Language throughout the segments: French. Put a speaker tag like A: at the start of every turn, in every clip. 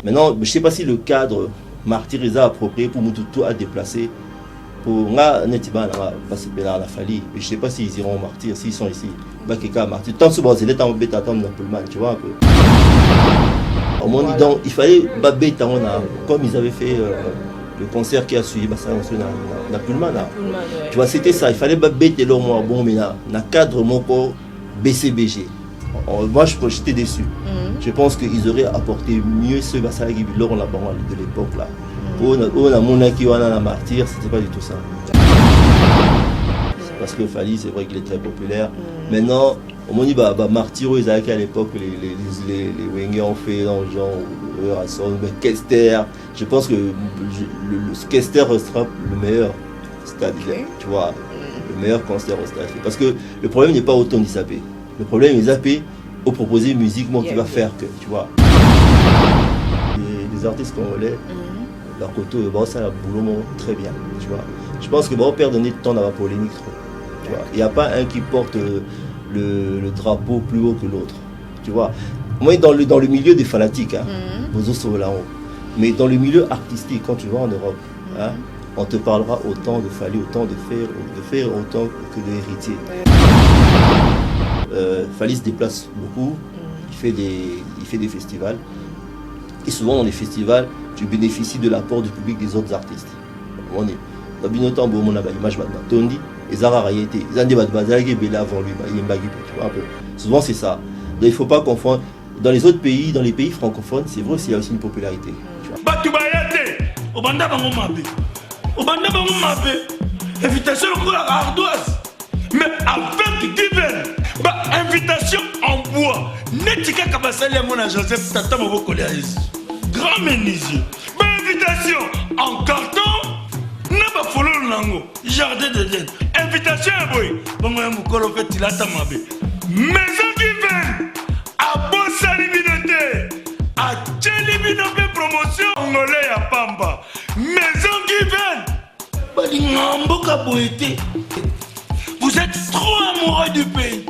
A: Maintenant, je ne sais pas si le cadre martyr est approprié pour Moutoutou à déplacer. Pour moi, Netiba, la Fali. Je ne sais pas s'ils iront au martyr, s'ils sont ici. Bakeka martyr. Tant souvent, c'est l'état en bêta, tant Napoléon, tu vois un peu. Au moins, donc, il fallait babé, comme ils avaient fait le concert qui a suivi, ça on Napoléon. Tu vois, c'était ça. Il fallait babé, t'es là, moi, bon, mais là, dans le cadre, mon corps, BCBG. Moi, j'étais déçu. Je pense qu'ils auraient apporté mieux ce Bassala qui lors de l'époque là. On a mon qui a la martyr, c'était pas du tout ça. Parce que Fali, c'est vrai qu'il est très populaire. Maintenant, au moment où martyr, ils avaient à l'époque les Wenger ont fait dans le genre Kester. Je pense que le Kester restera le meilleur stade, tu vois, le meilleur concert au stade. Parce que le problème n'est pas autant d'Isapé. Le problème est Isapé au proposer musiquement qui va faire que, tu vois. Les artistes congolais, leur côté, ça a boulot très bien, tu vois. Je pense que on perd donner de temps dans la polémique trop. Tu vois. Il n'y a pas un qui porte le drapeau plus haut que l'autre. Tu vois. Moi, dans le milieu des fanatiques, vous autres là-haut. Mais dans le milieu artistique, quand tu vas en Europe, on te parlera autant de Fali, autant de faire autant que de héritier. Fali se déplace beaucoup, il fait des festivals. Et souvent dans les festivals, tu bénéficies de l'apport du public des autres artistes. On est dans Binotan, on a l'image maintenant. Tondi, et Zara Rayete, ils ont des bazargues et avant lui, il y a un tu vois un peu. Souvent c'est ça. Donc il ne faut pas confondre. Dans les autres pays, dans les pays francophones, c'est vrai qu'il y a aussi une popularité.
B: Invitation au la ardoise. Mais avec Given, invitation en bois. Netika Kabasali à mon Joseph Tata Moboko grand menuisier. Invitation en carton. N'a pas follow nango. Jardin d'Éden. Invitation à boy. Bon, moi, mon colo fait il a tamabé. Maison Given. À Bossa Libinoté. À Tchelibinoté promotion. Angolais à Pamba. Maison Given. Vous êtes trop amoureux du pays.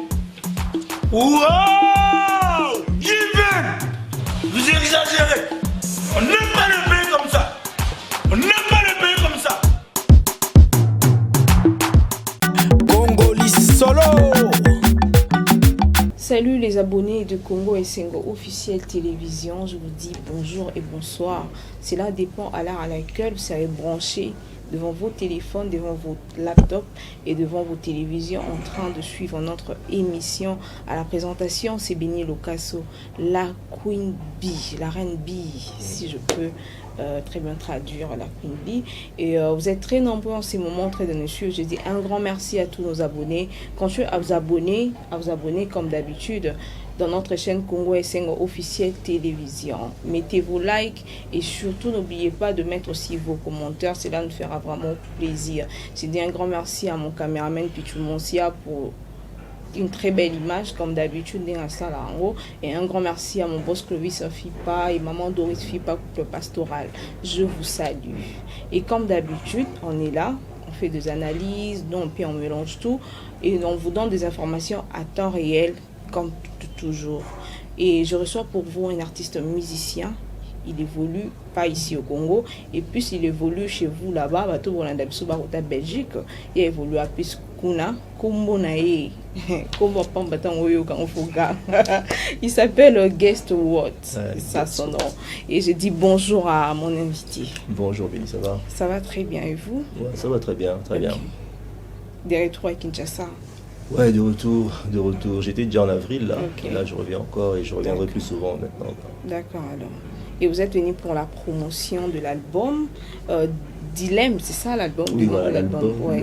B: Wow! Given! Vous exagérez. On n'aime pas le pays comme ça. On n'aime pas le pays comme ça.
C: Congolais solo.
D: Salut les abonnés de Congo Esengo officiel télévision. Je vous dis bonjour et bonsoir. Cela dépend à l'heure à laquelle vous serez branché devant vos téléphones, devant vos laptops et devant vos télévisions en train de suivre notre émission. À la présentation, c'est Béni Locasso, la Queen Bee, la Reine Bee, si je peux très bien traduire la Queen Bee. Et vous êtes très nombreux en ces moments, très de nous suivre. Je dis un grand merci à tous nos abonnés. Continuez à vous abonner comme d'habitude dans notre chaîne Congo Esengo officiel télévision. Mettez vos likes et surtout n'oubliez pas de mettre aussi vos commentaires, cela nous fera vraiment plaisir. Je dis un grand merci à mon caméraman Pichou Monsia pour une très belle image comme d'habitude dans ça là en haut, et un grand merci à mon boss Clovis Fipa et maman Doris Fipa couple pastoral. Je vous salue et comme d'habitude on est là, on fait des analyses, donc puis on mélange tout et on vous donne des informations à temps réel comme toujours. Et je reçois pour vous un artiste musicien. Il évolue pas ici au Congo et puis il évolue chez vous là-bas, Belgique. Il évolue à Piskuna, il s'appelle Guest What, c'est ça son nom. Et je dis bonjour à mon invité.
A: Bonjour Billy, ça va?
D: Ça va très bien et vous?
A: Ouais, ça va très bien, très bien.
D: Des retours à Kinshasa?
A: Ouais, de retour. J'étais déjà en avril là, et là je reviens encore et je reviendrai plus souvent maintenant.
D: D'accord alors. Et vous êtes venu pour la promotion de l'album Dilemme, c'est ça l'album?
A: Oui, voilà l'album. Ouais.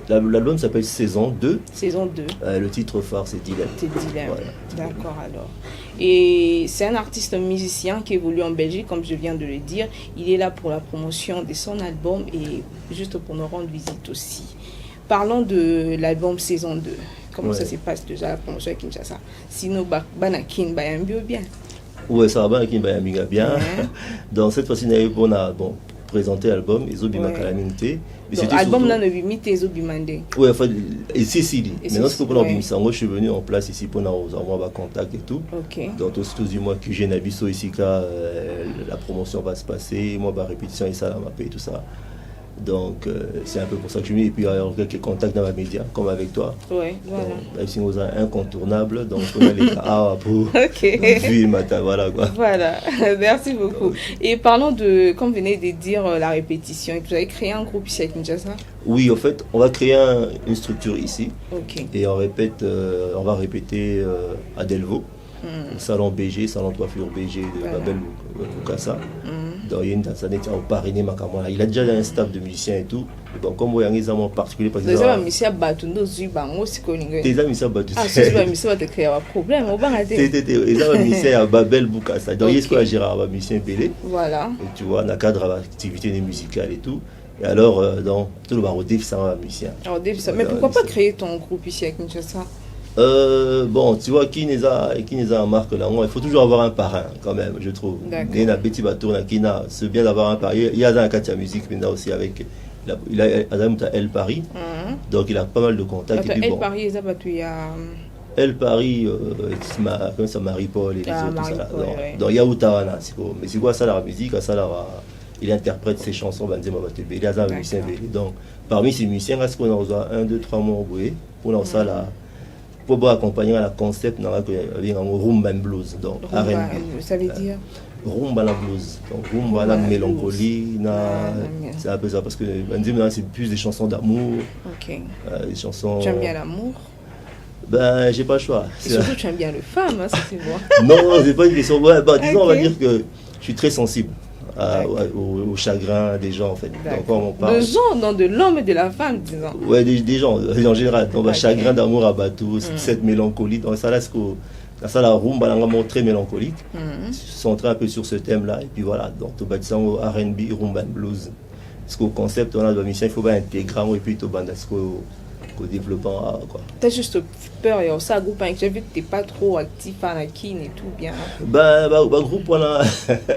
A: L'album s'appelle Saison 2.
D: Saison 2.
A: Le titre phare c'est Dilemme.
D: C'est Dilemme. Voilà. D'accord alors. Et c'est un artiste musicien qui évolue en Belgique, comme je viens de le dire. Il est là pour la promotion de son album et juste pour nous rendre visite aussi. Parlons de l'album Saison 2. Comment ça se passe déjà la promotion à Kinshasa? Sinon, Banakin, bien.
A: Oui, ça va, Banakin, bien. Dans cette fois-ci, on a présenter l'album et Zobi Makalaminte.
D: Donc l'album là ne limite et Zobi Mandé.
A: Ouais, enfin et c'est maintenant ce que pour
D: ouais.
A: je suis venu en place ici pour avoir contact et tout.
D: OK.
A: Donc tous du mois que j'ai Nabiso ici quand la promotion va se passer, moi ma répétition et ça la m'a payé tout ça. Donc c'est un peu pour ça que je suis mis et puis il y a quelques contacts dans ma média comme avec toi.
D: Ouais, voilà.
A: Donc c'est incontournable donc on a les gars pour vu matin voilà quoi.
D: Voilà. Merci beaucoup. Et parlons de comme vous venez de dire la répétition et vous avez créé un groupe ici à Kinshasa.
A: Oui, en fait, on va créer une structure ici.
D: OK.
A: Et on va répéter à Delvaux. Salon BG, salon coiffure BG de Babel Bukasa. Donc il y a une Tanzanie au parrainé Makamala. Il a déjà un staff de musiciens et tout. Et bon, comme il y a un examen particulier parce que
D: les amis musiciens Batundo Zubango Sikoningue.
A: Tes amis ça Batu.
D: Ah, c'est les musiciens te créer un problème, on va rater.
A: Les amis musiciens à Babel Bukasa. Donc il y a ce qu'on a géré à musicien Belé.
D: Voilà.
A: Et tu vois, dans le cadre de l'activité musicale et tout. Et alors dans tout le barodif ça va musicien.
D: Alors mais pourquoi pas créer ton groupe ici à Kinshasa?
A: Bon, tu vois, qui nous a marque là, il faut toujours avoir un parrain quand même, je trouve. Il y a un petit bateau, c'est bien d'avoir un parrain. Il y a un cas de musique maintenant aussi avec, il a El Paris, donc il a pas mal de contacts.
D: Attends, El Paris, il y a...
A: El Paris, comme ça, Marie-Paul et les autres, tout ça. Donc il y a Outawana, mais c'est quoi ça la musique, ça il interprète ses chansons, il y a un musicien. Donc parmi ces musiciens, est-ce qu'on a 1, 2, 3 mois pour nous ça là? Pour accompagner la concept avec rumba and blues donc R&B.
D: Ça veut dire
A: rumba la blues donc rumba la mélancolie c'est un peu ça parce que c'est plus des chansons d'amour.
D: OK.
A: Des chansons.
D: Tu aimes bien l'amour?
A: Ben j'ai pas le choix.
D: Et surtout tu aimes bien les femmes, ça c'est bon.
A: Non, c'est pas une question. Disons on va dire que je suis très sensible au chagrin des gens en fait. Donc, quand on parle...
D: De gens, non, de l'homme et de la femme, disons.
A: Ouais, des gens en général. Donc, chagrin d'amour à bateau, cette mélancolie. Donc, ça là, ça la rumba, on va très mélancolique. Centré un peu sur ce thème-là. Et puis voilà, donc, tu vas au R&B, rumba and blues. Parce qu'au concept, on a de mission, il faut pas intégrer et puis tu vas au développement quoi.
D: T'as juste peur et ça groupe avec j'ai vu que t'es pas trop actif à la kin et tout bien.
A: Groupe voilà.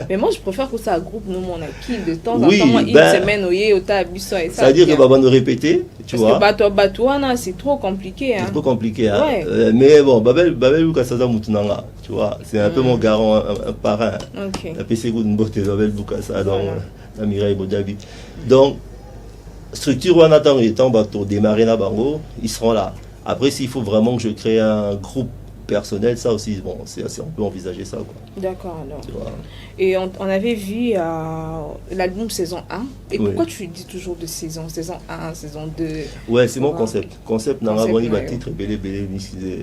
D: Mais moi je préfère que ça groupe nous mon kin de temps en temps une semaine au ta biso et ça.
A: Ça veut dire que va nous répéter, tu vois.
D: Parce que Batouana c'est trop compliqué hein.
A: C'est trop compliqué hein.
D: Ouais.
A: Mais bon Babel Bukasa Mutunanga, tu vois, c'est un peu mon garant un parrain.
D: OK.
A: La PC Good Mbote Babel Bukasa dans la Mireille Bodabi. Donc structure on attend les temps pour démarrer la bango, ils seront là. Après s'il faut vraiment que je crée un groupe personnel, ça aussi bon, on peut envisager ça quoi.
D: D'accord alors. Et on avait vu l'album saison 1 et pourquoi tu dis toujours de saison 1, saison 2?
A: Ouais, c'est mon concept. Concept n'a pas titre belé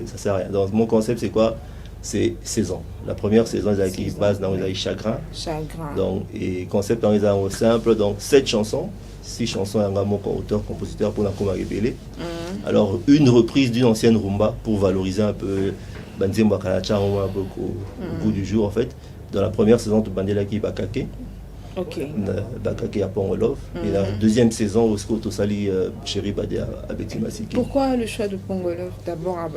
A: ça sert à rien. Donc mon concept c'est quoi? C'est saison. La première saison qui base dans les chagrin. Donc et concept dans les simple donc 7 chansons. 6 chansons à mon auteur, compositeur pour la Koma Rebele. Alors, une reprise d'une ancienne rumba pour valoriser un peu Banzemba Kalacha au goût du jour en fait. Dans la première saison de Bandela qui Bakake.
D: OK.
A: Bakake à Pongolov. Et la deuxième saison, Osko Tosali Chéri Badé à Betty Masiki.
D: Pourquoi le choix de Pongolov d'abord à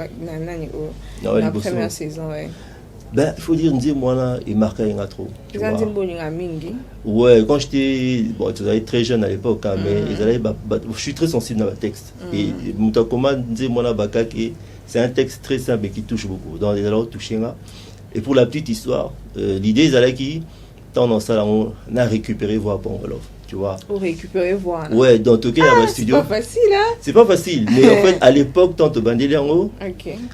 D: la première saison
A: Ben, il faut dire, moi là, il marquait un trop.
D: Ouais,
A: quand j'étais très jeune à l'époque, hein, mais je suis très sensible dans le texte. Et Moutakoma disait, moi là, c'est un texte très simple et qui touche beaucoup. Dans les alors touchés là. Et pour la petite histoire, l'idée, c'est qui, dans ça, on a récupéré voix Pongolov. Tu vois.
D: Pour récupérer voir.
A: Ouais, dans tout cas, il y a un studio.
D: C'est pas facile, hein?
A: C'est pas facile, mais en fait, à l'époque, tant Bandeliango,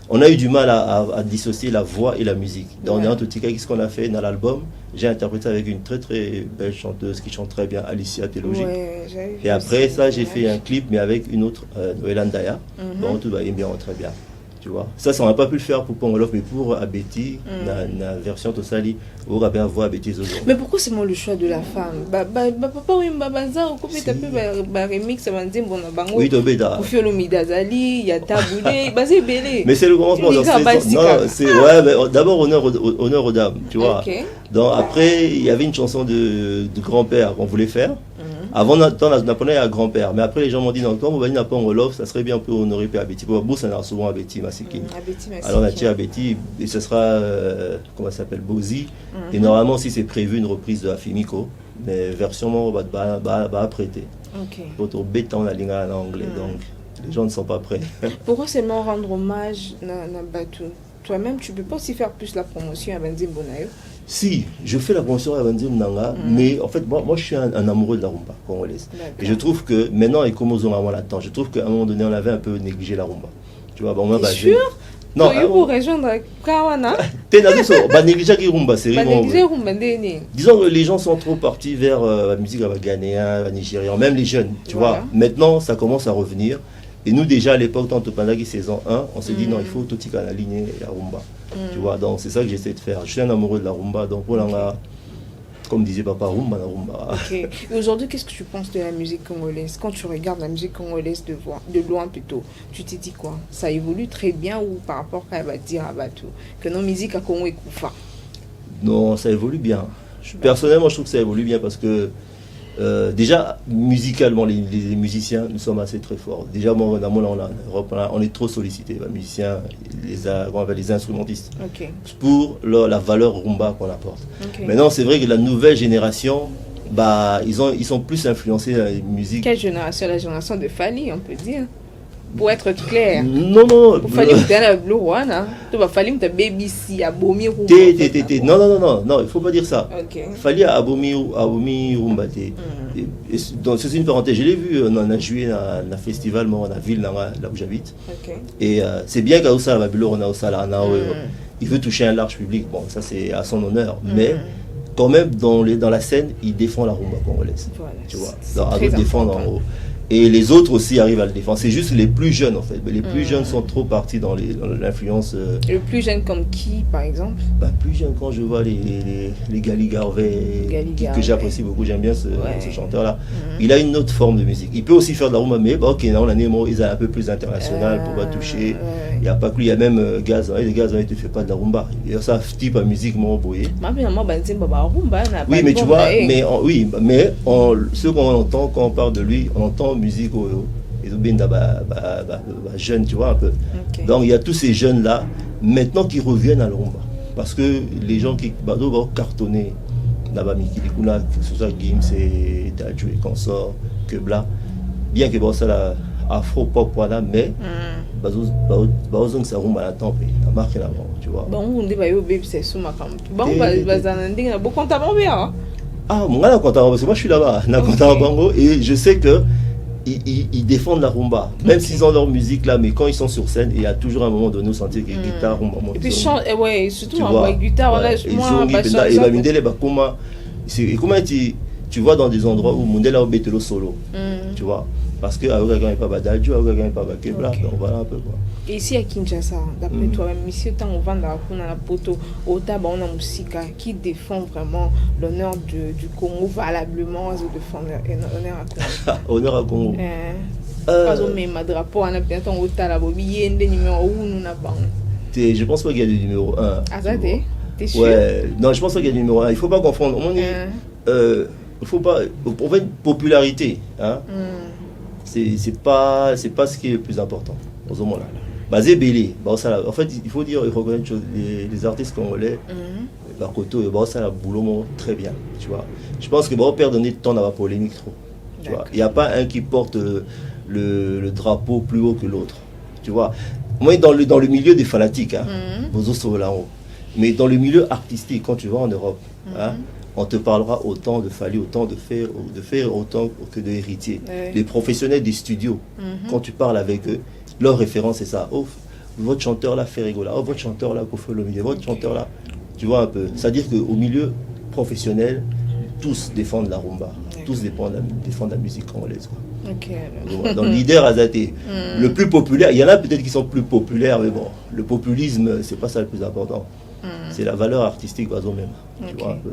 A: on a eu du mal à dissocier la voix et la musique. Donc, en tout cas, qu'est-ce qu'on a fait dans l'album? J'ai interprété avec une très très belle chanteuse qui chante très bien, Alicia Telogique. Ouais, et après ça, j'ai fait un clip, mais avec une autre, Noël Ndaya. Bon, tout va bien, très bien. Tu vois, ça on n'a pas pu le faire pour Pongolov, mais pour Abeti, la version Tosali, on va bien voir Abeti Zozo.
D: Mais pourquoi c'est moi le choix de la femme? Papa, oui, Babaza, ou comment tu as remix, ça va dire, bon, bango.
A: Oui, tu as
D: Ou Fiolo Midazali, il y a Taboulé, c'est belé.
A: Mais c'est le commencement dans cette non, c'est, d'abord honneur aux dames, tu vois. Donc après, il y avait une chanson de grand-père qu'on voulait faire. Avant, on apprenait à grand-père, mais après les gens m'ont dit non, quand on va venir à Pongolov, ça serait bien pour honorer Père Abeti. Pour Bous, on a souvent Abeti Masiki. Alors on a tiré Abeti, et ce sera, comment ça s'appelle, Bozi. Et normalement, si c'est prévu une reprise de Afimiko, mais version moi va prêter.
D: Ok.
A: Pour bêta on a ligne en anglais, donc les gens ne sont pas prêts.
D: Pourquoi seulement rendre hommage na Batu? Toi-même, tu peux pas aussi faire plus la promotion à Bandim Bonayo?
A: Si, je fais la promotion à Bandim Nanga, mais en fait, moi je suis un amoureux de la rumba congolaise. Et je trouve que maintenant, et comme on a l'attend, je trouve qu'à un moment donné, on avait un peu négligé la rumba. Tu vois, bon,
D: t'es sûr?
A: Non,
D: pour rejoindre Kawana?
A: T'es négligé la rumba, c'est disons que les gens sont trop partis vers la musique ghanéenne, la nigérienne, même les jeunes, tu vois. Maintenant, ça commence à revenir. Et nous, déjà à l'époque, dans Topandagi saison 1, on s'est dit non, il faut tout aligner la rumba. Tu vois, donc c'est ça que j'essaie de faire. Je suis un amoureux de la rumba, donc pour comme disait papa, rumba, la rumba.
D: Ok. Et aujourd'hui, qu'est-ce que tu penses de la musique congolaise? Quand tu regardes la musique congolaise de loin plutôt, tu te dis quoi? Ça évolue très bien ou par rapport à dire à Batu que nos musiques à Congo est Koufa?
A: Non, ça évolue bien. Personnellement, je trouve que ça évolue bien parce que déjà, musicalement, les musiciens, nous sommes assez très forts. Déjà, moi, en Europe, on est trop sollicités, les musiciens, les instrumentistes, pour la valeur rumba qu'on apporte. Maintenant, c'est vrai que la nouvelle génération, ils sont plus influencés dans les musiques.
D: Quelle génération? La génération de Fali, on peut dire. Pour être clair.
A: Non, non.
D: Il fallait que tu aies Blue One. Il fallait que tu aies BBC, Abomi Rumba.
A: Non, il ne faut pas dire ça. Il fallait Abomi Rumba. Donc, c'est une parenthèse. Je l'ai vu, on a joué dans le festival, dans la ville, là où j'habite. Et c'est bien qu'à Osala, il veut toucher un large public. Bon, ça, c'est à son honneur. Mais quand même, dans la scène, il défend la rumba congolaise. Tu vois, à d'autres défendre en haut. Et les autres aussi arrivent à le défendre. C'est juste les plus jeunes en fait. Les plus jeunes sont trop partis dans l'influence.
D: Le plus jeune comme qui par exemple?
A: Plus jeune quand je vois les Gali Garvey, que j'apprécie beaucoup, j'aime bien ce chanteur-là. Il a une autre forme de musique. Il peut aussi faire de la rumba, mais ok, non, l'année ils a un peu plus international pour pas toucher. Il n'y a pas que lui, il y a même Gaz. Les Gaz, il ne fait pas de la rumba. Il y a ça type de musique moins brouillée. Oui, mais tu vois, mais ce qu'on entend quand on parle de lui, on entend musique jeune, tu vois un peu. Donc il y a tous ces jeunes là maintenant qui reviennent à la rumba parce que les gens qui vont cartonner là-bas, que ce soit Gims et Dadju et consorts, que bla, bien que bon ça la afro pop voilà, mais bazong ça rumba à temps la marque là tu vois.
D: Bon on dit yo baby c'est suma comme bon bazanandinga beaucoup content bien.
A: Ah mon gars content parce que moi je suis là-bas na content bango et je sais que ils défendent la rumba, même s'ils ont leur musique là, mais quand ils sont sur scène, il y a toujours un moment donné où sentir que guitare, rumba.
D: Et puis surtout en guitare, voilà,
A: comment tu vois dans des endroits où Mundela Betelo solo, tu vois, parce que avec pas Badadju, avec pas Kebla, donc voilà un peu quoi.
D: Et ici à Kinshasa, d'après toi, même ici autant on vend la poto, au tabac on a musique qui défend vraiment l'honneur du Congo valablement, de défendre l'honneur à Congo.
A: Honneur à Congo. Je pense pas qu'il y a du numéro 1.
D: Ah, ça t'es sûr?
A: Ouais, non, je pense pas qu'il y a du numéro 1. Il faut pas confondre. Il faut pas. Pour une popularité, hein, c'est pas ce qui est le plus important. Au moment là. Basé Bélé, en fait, il faut dire, il faut reconnaître les artistes congolais, Bakoto et ça la boulot très bien, tu vois. Je pense que on perd donner de temps dans la polémique trop. Tu vois, il n'y a pas un qui porte le drapeau plus haut que l'autre. Tu vois, moi dans le milieu des fanatiques, hein, mais dans le milieu artistique, quand tu vas en Europe, hein, on te parlera autant de Fali, autant de faire autant que de héritiers. Les professionnels des studios, quand tu parles avec eux, leur référence c'est ça. Oh, votre chanteur là fait rigoler. Oh, votre chanteur là Kofo Olomide. Votre chanteur là, tu vois un peu. C'est-à-dire qu'au milieu professionnel, tous défendent la rumba, tous défendent la musique congolaise. Donc leader Azaté, le plus populaire. Il y en a peut-être qui sont plus populaires, mais bon, le populisme c'est pas ça le plus important. C'est la valeur artistique même. Tu vois un peu.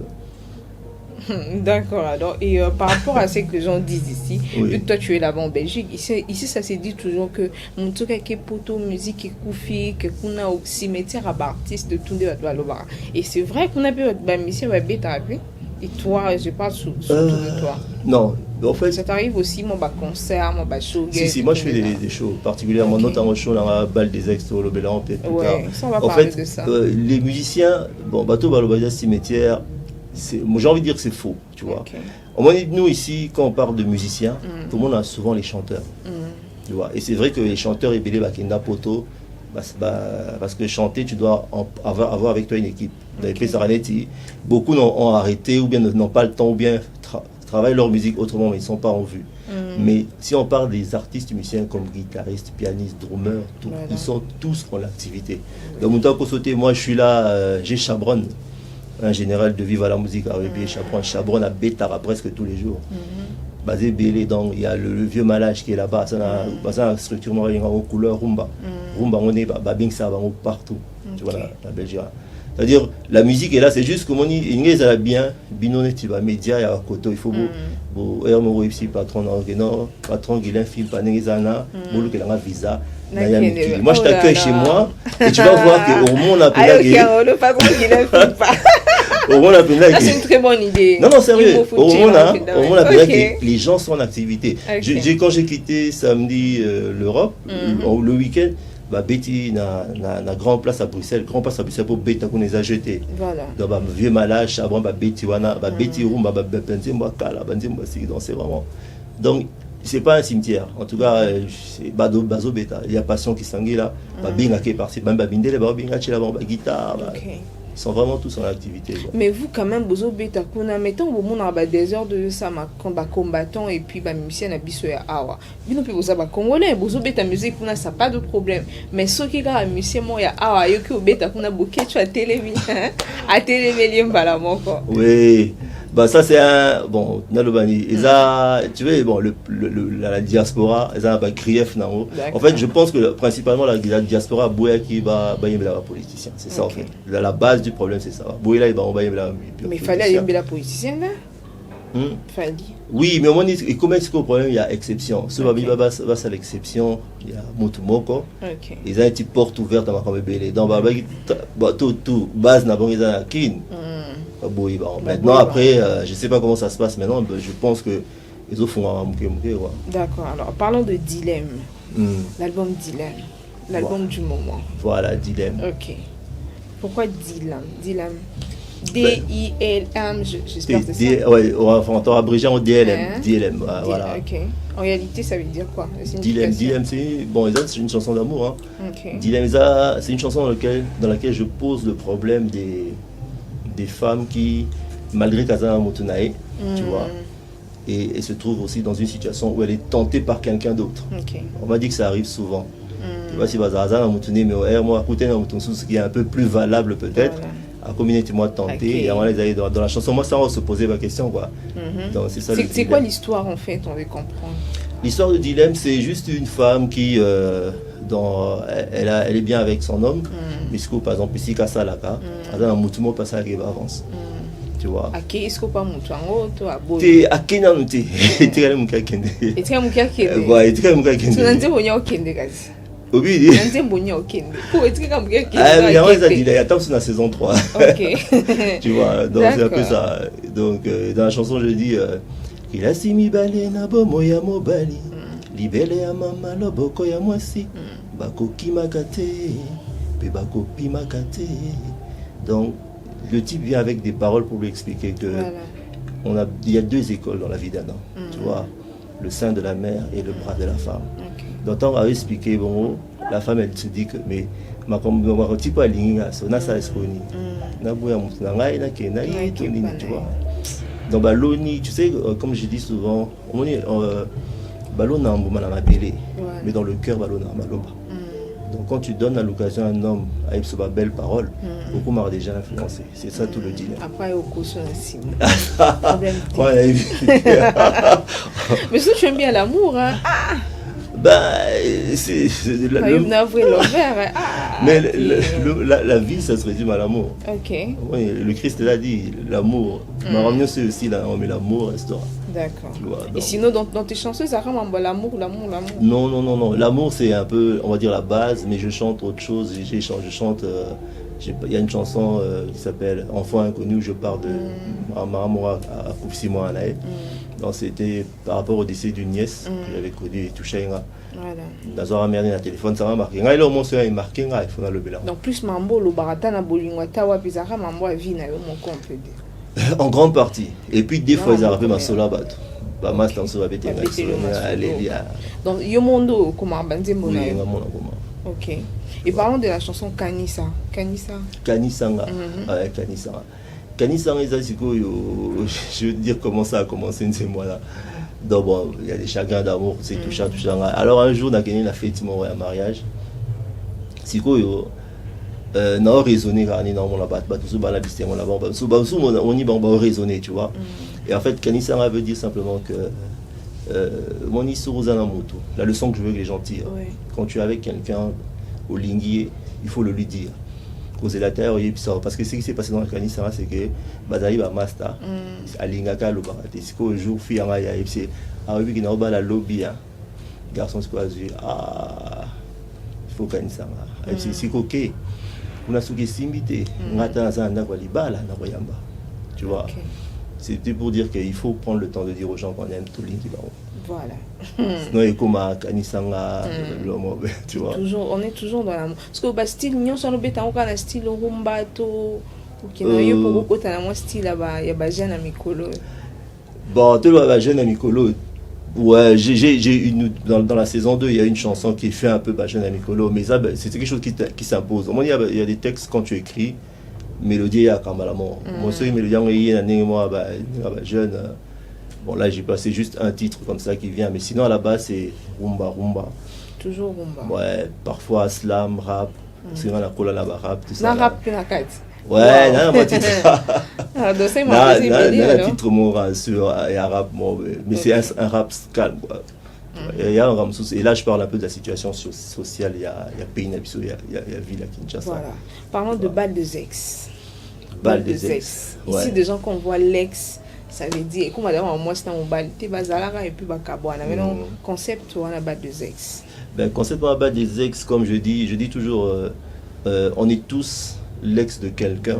D: D'accord, alors, et par rapport à ce que les gens disent ici, que toi tu es là-bas en Belgique, ici ça se dit toujours que mon truc avec poto, musique et koufi, que qu'on a au cimetière à artistes de tout de Waloba. Et c'est vrai qu'on a pu être ici à Bétarapé. Et toi, je parle surtout de toi.
A: Non, en fait.
D: Ça t'arrive aussi, mon concert, mon show.
A: Si, moi je fais des shows, particulièrement notamment show dans la balle des ex, le Bélan, peut-être plus tard.
D: Ça on va parler de ça.
A: Les musiciens, bon, bateau Balobadia cimetière. moi, j'ai envie de dire que c'est faux, tu vois.
D: Ok.
A: Au moins, nous ici, quand on parle de musiciens, tout le monde a souvent les chanteurs. Tu vois. Et c'est vrai que les chanteurs, ils belé bakenda poto, parce que chanter, tu dois avoir avec toi une équipe. Dans les pays Saranetti, beaucoup ont arrêté ou bien n'ont pas le temps ou bien travaillent leur musique autrement, mais ils ne sont pas en vue. Mais si on parle des artistes musiciens comme guitaristes, pianistes, drummers, ils sont tous en activité. Donc, moi, je suis là, j'ai Chabron, un général de Vive à la musique à Chabron à Bétara presque tous les jours. Basé Bélé, donc il y a le vieux malage qui est là-bas, ça a une structure en couleur rumba. Rumba, on est partout, tu vois, la Belgique. C'est-à-dire, la musique est là, c'est juste comme on dit, il y a bien, binone, tu vas média, il y a un côté, il faut Hermoro ici, patron, Guilain, film, Panengizana, Boulou, qui a un visa. Moi, je t'accueille chez moi, et tu vas voir qu'au moins on appelle
D: le patron Guilain, film pas. C'est une très bonne idée.
A: Non, sérieux. Au moins, que les gens sont en activité. Quand j'ai quitté samedi l'Europe, le week-end, Betty na grand place à Bruxelles, pour Betty qu'on les a jetés.
D: Voilà.
A: Donc vieux malage, Chabron, Betty wana, Betty room, donc c'est vraiment. Donc c'est pas un cimetière. En tout cas, c'est bazo beta. Il y a passion qui s'engueule là. Binga qui est parti, bindele, binga chez la guitare. Ils sont vraiment tous en activité. Quoi.
D: Mais vous, quand même, vous avez mettons au monde des heures de ça, combattant et puis musicien à biso ya awa. Vous n'avez pas congolais, vous avez ta musique, ça pas de problème. Mais ceux qui ont musicien ya awa, yo qui ont bêta, qu'on a bouquet, tu as télévisé, à télévisé, voilà mon corps.
A: Oui. Bah ça c'est un bon Nalobani tu vois bon la diaspora ils ont un grief non en fait je pense que principalement la diaspora Bouya qui va bailler la politicien c'est ça en fait la base du problème c'est ça Bouya là il va bailler la
D: mais il fallait aller la politicien là fallait
A: oui mais au moins comment est-ce que le problème il y a exception ce va c'est l'exception il y a Mutumoko ils ont une petite porte ouverte à ma bébé dans tout base n'a pas ils ont kin maintenant après je sais pas comment ça se passe maintenant je pense que les autres font un mouké.
D: D'accord, alors parlons de Dilemme, l'album Dilemme, l'album du moment.
A: Voilà, Dilemme.
D: Ok, pourquoi Dilemme D-I-L-M, j'espère que c'est ça.
A: Ouais, on va abrégé en DLM. DLM, voilà.
D: Ok, en réalité ça veut dire quoi?
A: Dilemme, c'est une chanson d'amour. Dilemme, c'est une chanson dans laquelle je pose le problème des femmes qui, malgré Kazan Motunae, tu vois, et se trouvent aussi dans une situation où elle est tentée par quelqu'un d'autre. On m'a dit que ça arrive souvent. Tu vois, si Kazan Motunae, mais moi, ce qui est un peu plus valable peut-être, à communauté moi tenté, et avant les aller dans la chanson, moi ça va se poser ma question quoi. Donc c'est
D: quoi l'histoire en fait, on veut comprendre.
A: L'histoire de Dilemme, c'est juste une femme qui elle est bien avec son homme, puisque par exemple ici Kasalaka, dans un moutumo passe à avance. Tu vois.
D: À qui est-ce qu'on pas moutuango toi à boy.
A: T'es à qui non t'es? T'es quand même kende.
D: Et t'es quand même kende.
A: Ouais, t'es quand même kende.
D: Tu n'as pas bonheur kende quasi.
A: Oui,
D: tu n'as pas bonheur kende. Pour être quand même kende.
A: Ah mais avant ça dit il attend sur la saison 3.
D: OK.
A: Tu vois, donc c'est un peu ça. Donc dans la chanson je dis il a simi balé na bomo ya mobali. Libele ya mama loboko ya mwasi. Bakoki makate. Pe bakopi makate. Donc le type vient avec des paroles pour lui expliquer que il y a deux écoles dans la vie d'un homme, tu vois, le sein de la mère et le bras de la femme. Donc on a expliqué, bon, la femme elle se dit que mais ma type a ligne on a ça esconi, na boya mutunanga na kena tu vois. Donc baloni, tu sais comme je dis souvent, on est ballon na mboma na mabele, mais dans le cœur ballon na maloba. Donc quand tu donnes à l'occasion à un homme avec ce belle parole, beaucoup m'ont déjà influencé. C'est ça tout le dilemme.
D: Après au cours sur mais si tu aimes bien l'amour, hein.
A: C'est
D: mais
A: la vie ça se résume à l'amour. Oui, le Christ l'a dit, l'amour. C'est aussi mais l'amour restera.
D: D'accord. Et sinon dans tes chansons ça rend l'amour.
A: Non, l'amour c'est un peu on va dire la base, mais je chante autre chose. Je chante il y a une chanson qui s'appelle Enfant inconnu où je parle de Maramora à Koufsimo Anae. Donc c'était par rapport au décès d'une nièce que j'avais connue et touché. Dans un merde dans téléphone ça m'a marqué. Là au moins ça est marqué il faut dans le bilan.
D: Donc plus mambo le barata na bolingwa tawa bizarra mambo a vie na yo mon compte.
A: En grande partie. Et puis des fois, ils
D: Ah,
A: arrivent
D: mais-
A: à solo bateau. Bah, moi, c'est un solo bateau.
D: Bah, bêtez le masolo.
A: Allez,
D: Donc, Yomondo, comment Banzembo
A: oui,
D: na yo.
A: vraiment, comment.
D: Ok. Et parlons de la chanson Kanisa. Kanisa.
A: Kanisanga.
D: Mhm.
A: Ouais, Kanisanga. Kanisanga, je veux dire comment ça a commencé, c'est moi là. Donc bon, il y a des chagrins d'amour, c'est tout ça, tout ça. Alors un jour, on a gagné la fête, mon mariage. Si quoi, on a raisonné, on a raisonné, tu vois. Et en fait, Kanisanga veut dire simplement que mon la leçon que je veux que les gens tirent.
D: Ouais.
A: Quand tu es avec quelqu'un au linguier, il faut le lui dire. Causer la terre, parce que ce qui s'est passé dans le Kanisanga, c'est que Bazali va master, à Lingaka, le baraté. C'est qu'au jour, fille, c'est ah oui, qui n'a pas la lobby, garçon, c'est quoi, il faut Kanisanga. C'est ok. On a souhaité s'imiter. On a tu vois.
D: Ok.
A: C'était pour dire qu'il faut prendre le temps de dire aux gens qu'on aime tout le qui va.
D: Voilà.
A: Sinon, il y a comme Kanisanga, tu vois.
D: Toujours, on est toujours dans l'amour. Parce que le style, nous sommes le style rumba, tout. Ok, non, il y a beaucoup de style là-bas. Il y a des jeunes amicolo.
A: Bon, tu vois, jeune Amicolo. Ouais, j'ai dans la saison 2, il y a une chanson qui fait un peu jeune Amicolo, mais ça, c'est quelque chose qui s'impose. Au moins, il y a des textes quand tu écris, mélodie, il y a quand même l'amour. Moi, c'est une mélodie, jeune. Bon, là, j'ai passé juste un titre comme ça qui vient, mais sinon, à la base, c'est rumba.
D: Toujours rumba.
A: Ouais, parfois slam, rap. C'est dans la cola là-bas, rap, tout ça.
D: Non, rap, la carte.
A: Ouais, non, moi, titre.
D: Ah, donc c'est moi qui
A: un titre mot sur arabe, mais c'est un rap calme, quoi. Il y a un rap, et là, je parle un peu de la situation sociale. Il y a pays, il y a ville à Kinshasa.
D: Voilà. Parlons de bal des ex.
A: Bal des ex.
D: Ici,
A: Ouais.
D: des gens qu'on voit l'ex, ça veut dire, comme madame, moi, c'est un bal, t'es bazalara et puis bakabouana. Mais non, concept, on a bal des ex.
A: Ben, concernant bal des ex, comme je dis toujours, on est tous l'ex de quelqu'un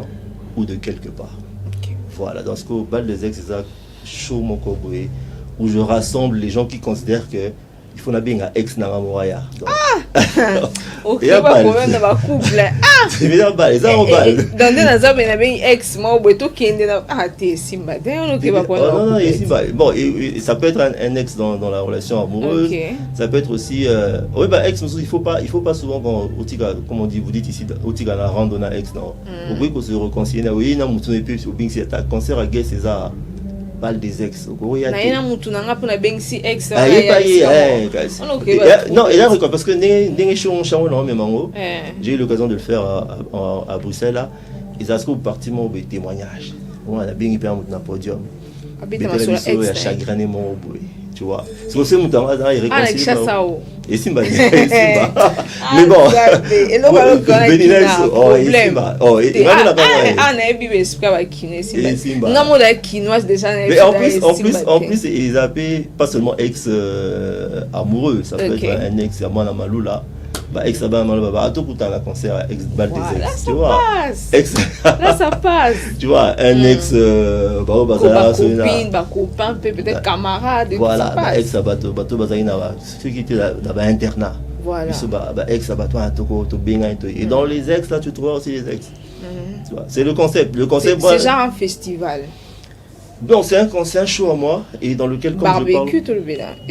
A: ou de quelque part.
D: Ok.
A: Voilà, dans ce cas, bal des ex, c'est ça, show mon cowboy, où je rassemble les gens qui considèrent que il faut bien un ex dans la moraya.
D: Ok,
A: Et un
D: pas
A: bal.
D: problème dans ma couple.
A: C'est bien bal, c'est un bal.
D: Dans des nazar, il y a un ex, moi, ou tout qui est ah, t'es simba. On ne va pas
A: Oh, non, ici, bon, et ça peut être un ex dans la relation amoureuse.
D: Ok.
A: Ça peut être aussi oui, ex, il faut pas souvent comme on dit, vous dites ici au tiga la randonnée ex non. Oui, qu'on se réconcilie oui, na mutu ne peut au bing c'est ta concert à guerre César bal des ex. Oui,
D: na yena mutu na ngapo na bengsi ex.
A: ah, non, et là parce que ndenge chango non même mango. J'ai eu l'occasion de le faire à Bruxelles là. Ils ont parti mon témoignage. On a bien hyper na podium.
D: Habite ma sur ex.
A: Il a chagriné mon boy. Tu vois. C'est aussi mon temps là, il réconcilie. Et Simba. Mais bon.
D: Et là on va
A: en plus ils appellent pas seulement ex amoureux, ça peut être un ex à moi la malou là. Ex à Malou tout pour un concert ex bal des ex, tu vois. Ex
D: là ça passe.
A: Tu vois, un ex
D: copine, copain, peut-être camarade.
A: Voilà, ex à bateau bazarina, ceux qui étaient là internat.
D: Voilà.
A: Ex à bateau et dans les ex là tu trouves aussi les ex. Tu vois, c'est le concept.
D: C'est genre un festival.
A: Bon, c'est un show à moi et dans lequel comme
D: barbecue
A: je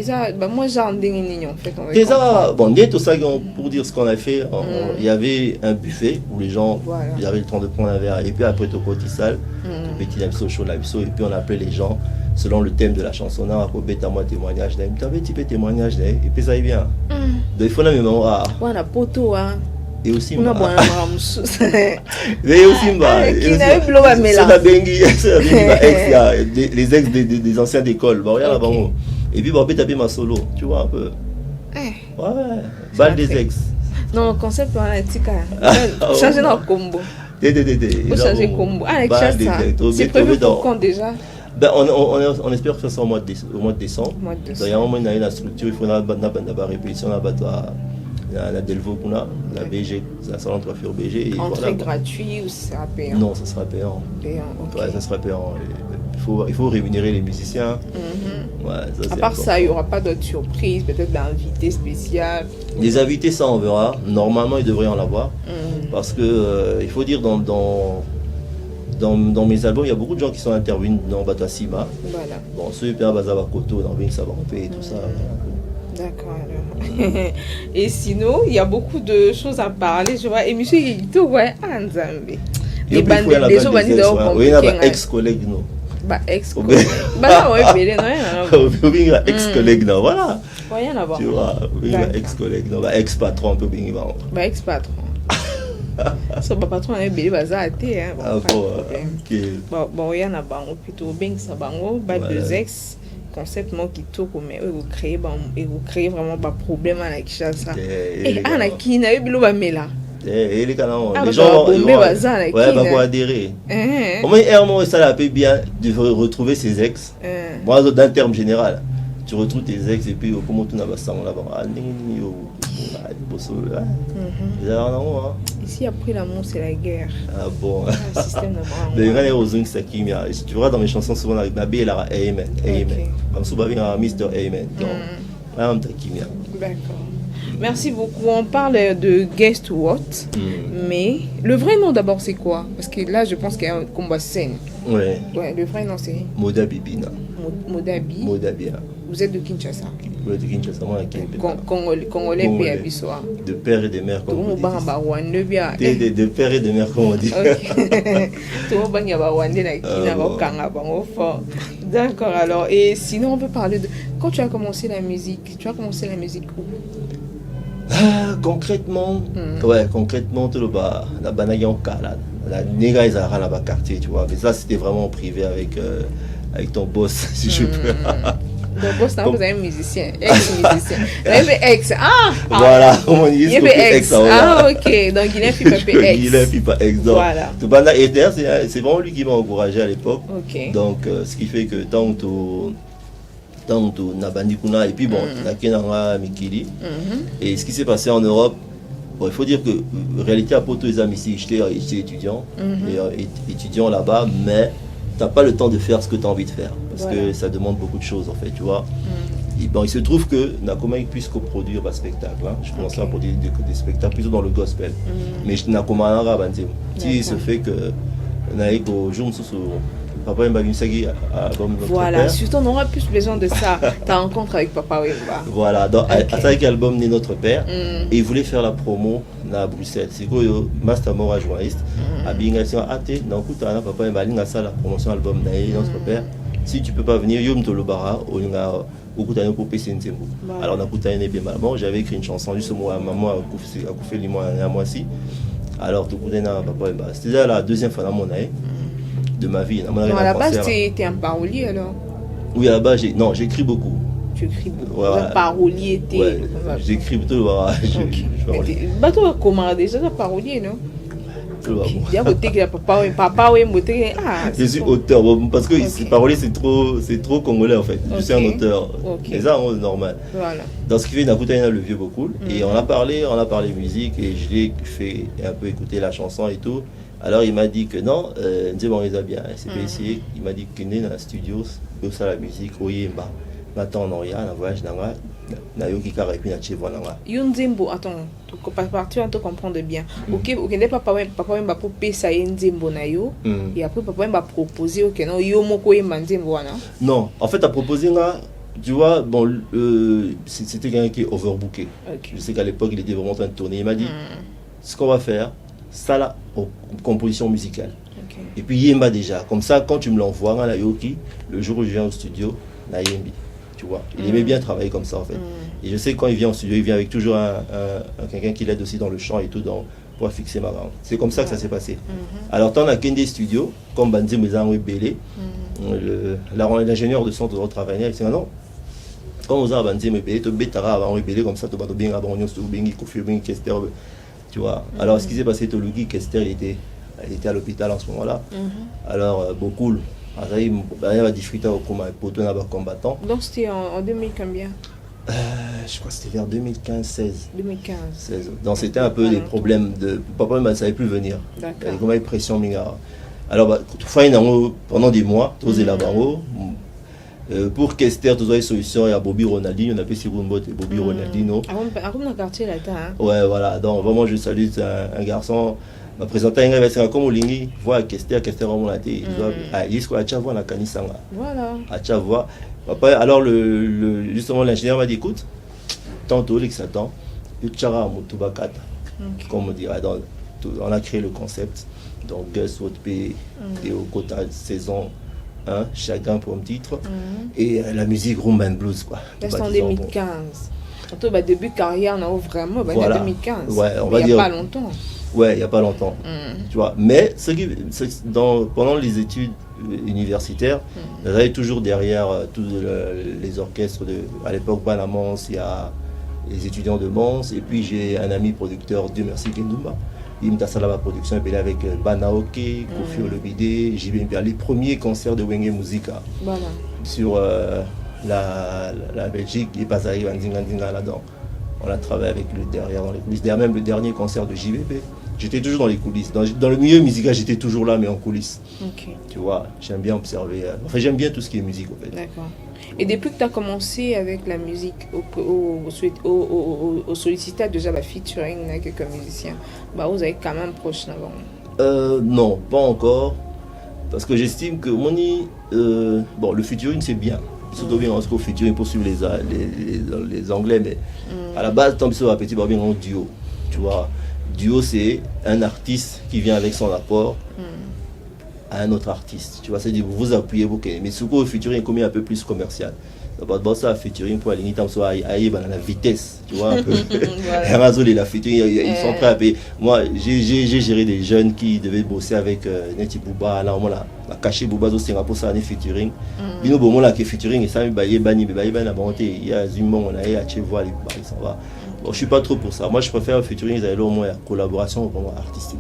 A: parle.
D: Moi j'ai un dingue en fait.
A: Déjà, bon, tout ça pour dire ce qu'on a fait, il y avait un buffet où les gens, ils avaient le temps de prendre un verre et puis après au côté-salle, petit lambso, chaud lambso et puis on appelait les gens selon le thème de la chanson. On a coupé à moi témoignage, tu avais typé témoignage et puis ça y vient. Donc il faut la mémoire.
D: On a poteau hein.
A: Et aussi
D: mais
A: aussi les ex des anciens d'école et puis taper ma solo tu vois un peu ouais bal des ex
D: non concept on a tika changer notre combo changer combo c'est prévu pour quand déjà.
A: Ben, on espère faire ça au mois de décembre. D'ailleurs, au moins, il y a la structure, il faut la répétition, la Delvaux, la BG, la salon de coiffure BG.
D: Entrée gratuite ou ça sera payant?
A: Non, ça sera payant.
D: Okay.
A: Ouais, ça sera payant. Il faut rémunérer les musiciens. Ouais, ça,
D: à part ça, il n'y aura pas d'autres surprises, peut-être d'invités spéciaux.
A: Les invités, ça on verra. Normalement, il devrait en avoir. Parce que il faut dire dans dans mes albums, il y a beaucoup de gens qui sont intervenus dans Batasima.
D: Voilà.
A: Bon, ceux qui ont Bazabakoto, dans Vin Sabampé et tout ça.
D: D'accord alors. Et sinon, il y a beaucoup de choses à parler. Je vois, et monsieur Yito, ouais, Anzambe.
A: Les bandes, les gens bandits dehors. Oui, il y a des ex-collègues, non.
D: Bah, ex-collègues. Bah, là, ouais, mais non,
A: il y a ex-collègues, non, voilà.
D: Rien à voir.
A: Tu vois, il y a ex-collègues, non, bah, ex-patron, un peu bien.
D: Bah, ex-patron. So patron a belé baza até hein.
A: Ah bon, ok.
D: Bon, il y en a bango plutôt bien ça bango, bah deux ex concept moi qui tout comme vous créer vraiment pas problème avec ça. Et ana qui na bilo ba mela.
A: Et les canons, les gens ouais, bah quoi adhérer. Au moins Hermon ça la peut bien de retrouver ses ex. Moi d'un terme général, tu retrouves tes ex et puis comment tu n'as pas ça là-bas.
D: Ici, après l'amour, c'est la guerre.
A: Ah bon.
D: Le système de
A: tu vois dans mes chansons, souvent avec ma belle, Amen. Amen. Comme souvent avec Mr. Amen.
D: D'accord. Merci beaucoup. On parle de Guest What, mais le vrai nom d'abord, c'est quoi? Parce que là, je pense qu'il y a un combat scène.
A: Ouais.
D: Ouais, le vrai nom, c'est
A: Moda Bibina.
D: Modabi.
A: Modabia.
D: Vous êtes de Kinshasa?
A: Oui, de Kinshasa, moi,
D: Congolais, pays à
A: de père et de mère, comme on dit. De père et de mère, comme on dit.
D: D'accord, alors. Et sinon, on peut parler de... Quand tu as commencé la musique, où?
A: Concrètement, ouais, concrètement, tout le bas, la banaya en calade. La néga, ils ont un quartier, tu vois. Mais ça, c'était vraiment privé avec ton boss, si je peux.
D: Le boss, vous avez un musicien, ex-musicien. Ex,
A: voilà, on dit
D: ex. Ah, ok, donc il a fait ex.
A: Il a fait ex.
D: Voilà.
A: Tout banda était, c'est vraiment lui qui m'a encouragé à l'époque.
D: Ok.
A: Donc, ce qui fait que tant que Nabandikuna, et puis bon, Nakenanga Mikili. Et ce qui s'est passé en Europe, bon, il faut dire que réalité à Poto, les amis ici, j'étais étudiant, étudiant là-bas, mais tu n'as pas le temps de faire ce que tu as envie de faire, parce que ça demande beaucoup de choses en fait, tu vois. Et bon, il se trouve que Nakoma puisse coproduire un spectacle. Hein. Je commençais à produire des spectacles plutôt dans le gospel. Mais je Nakoma Nara Banzim. Si il se fait que Naïk au jour sous Papa Mbaginsagi album de notre
D: voilà,
A: père.
D: surtout on aura plus besoin de ça. Ta rencontre avec Papa Wemba.
A: Voilà, donc avec l'album de notre père, et il voulait faire la promo à Bruxelles. C'est quoi, Master Mora journaliste, à Bingassion Athé, dans le coup, Papa Mbaling a ça la promotion album de notre père. Si tu peux pas venir, Yom Tolobara, au Kutane pour PCNT. Alors, on a Kutane bien mal. J'avais écrit une chanson justement à maman, à Koufé Limon à moi aussi. Alors, tout Kutane à Papa Mba. C'était déjà la deuxième fois dans mon année de ma vie.
D: Donc, à la base, tu es un parolier alors? Oui,
A: à la base, j'écris beaucoup.
D: Tu écris beaucoup. Un parolier,
A: ouais, j'écris plutôt. Voilà,
D: toi, comment déjà un parolier, non?
A: Je suis auteur parce que parolier c'est trop congolais en fait. Je suis un auteur. Et ça c'est normal.
D: Voilà.
A: Dans ce qui fait Nakutana le vieux beaucoup et on a parlé musique et je l'ai fait un peu écouter la chanson et tout. Alors il m'a dit que non, c'est bon, il a bien, c'est pas essayé. Il m'a dit qu'il est dans le studio, il fait la musique, oyemba. Maintenant on a un voyage dans la Nayoki Karapi na Chevo nanga.
D: Yunzembo, attends, tu vas te comprendre bien. Ok, n'est pas papa m'a popé ça yunzembo na yo. Et après papa m'a proposé ok non yo moko yemba nzembo wana. Non,
A: en fait à proposer là, tu vois, bon c'était quelqu'un qui est overbooké. Je sais qu'à l'époque il était vraiment en train de tourner. Il m'a dit ce qu'on va faire, ça là composition musicale. Et puis yemba déjà, comme ça quand tu me l'envoies là Yoki, le jour où je viens au studio, na yembi. Tu vois, il aimait bien travailler comme ça en fait. Et je sais que quand il vient au studio, il vient avec toujours quelqu'un qui l'aide aussi dans le chant et tout pour fixer ma langue. C'est comme ça que ça s'est passé. Alors, tant à Kende Studio, comme Banzi Mezan Belé, l'ingénieur de son de travail, il dit non, quand vous avez Banzi Belé, tu bétara avant Belé comme ça, tu vas bien avant Kester. Tu vois. Alors, ce qui s'est passé, Tolugi, Kester, il était à l'hôpital en ce moment-là. Alors, beaucoup. Il va discuter pour tout un combattant.
D: Donc c'était en 2000 combien?
A: Je crois que c'était vers 2015-16.
D: 2015.
A: 16. Donc c'était un peu des problèmes de... Papa ne savait plus venir.
D: D'accord.
A: Il y avait comme une pression. Alors, pendant des mois, tous les là-bas, pour Kester, tous les solutions, il y a Bobby Ronaldinho, on appelle Sirumbot et Bobby Ronaldinho.
D: Avant dans le quartier là-dedans.
A: Ouais, voilà. Donc vraiment, je salue un garçon. ma présenter un gars c'est comme Olingi voir Kester on a été il est quoi à voir la Kanisanga
D: Voilà.
A: À voir après alors justement l'ingénieur m'a dit écoute tantôt l'exatant le Tchara Mutubakata comme on dirait on a créé le concept donc Gus Wotpe et au quota saison 1 chacun pour un titre et la musique rumba and blues quoi.
D: C'est en 2015. Surtout début carrière on a vraiment
A: voilà.
D: 2015.
A: Ouais, on va
D: dire.
A: Il y a
D: pas longtemps.
A: Ouais, il y a pas longtemps. Tu vois, mais pendant les études universitaires, j'avais toujours derrière tous les orchestres à l'époque Banamons, il y a les étudiants de Mons et puis j'ai un ami producteur Dieu merci Kendumba. Il me tasse la production et avec Banaoke, Kofi Olomide, j'ai bien les premiers concerts de Wenge Musica.
D: Voilà.
A: Sur la Belgique, il passe à Vandinga là-dedans. On a travaillé avec derrière dans les coulisses. Derrière même le dernier concert de JVP, j'étais toujours dans les coulisses. Dans le milieu musical, j'étais toujours là, mais en coulisses.
D: Okay.
A: Tu vois, j'aime bien observer. Enfin, j'aime bien tout ce qui est musique, en fait.
D: D'accord. Et depuis que tu as commencé avec la musique, au sollicité déjà la featuring avec quelques musiciens, vous avez quand même proche d'avant?
A: Non, pas encore. Parce que j'estime que bon, le featuring, c'est bien. Surtout bien en featuring pour suivre les Anglais, mais à la base, tant que c'est un petit bien en duo. Tu vois, duo, c'est un artiste qui vient avec son apport à un autre artiste. Tu vois, c'est-à-dire vous vous appuyez, vous, mais ce coup, le featuring est comme un peu plus commercial. D'abord, ça, featuring pour aligner la vitesse, tu vois, un peu. La featuring, ils sont prêts à payer. Moi, j'ai géré des jeunes qui devaient bosser avec Neti Bouba, là, on a caché Bouba au Singapour, ça, on est featuring. Bino Bomo, là, qui est featuring, et ça, il y a Zumon, on a Achevoa, il s'en va. Bon, je suis pas trop pour ça. Moi, je préfère un featuring, ils avaient au moins la collaboration vraiment artistique.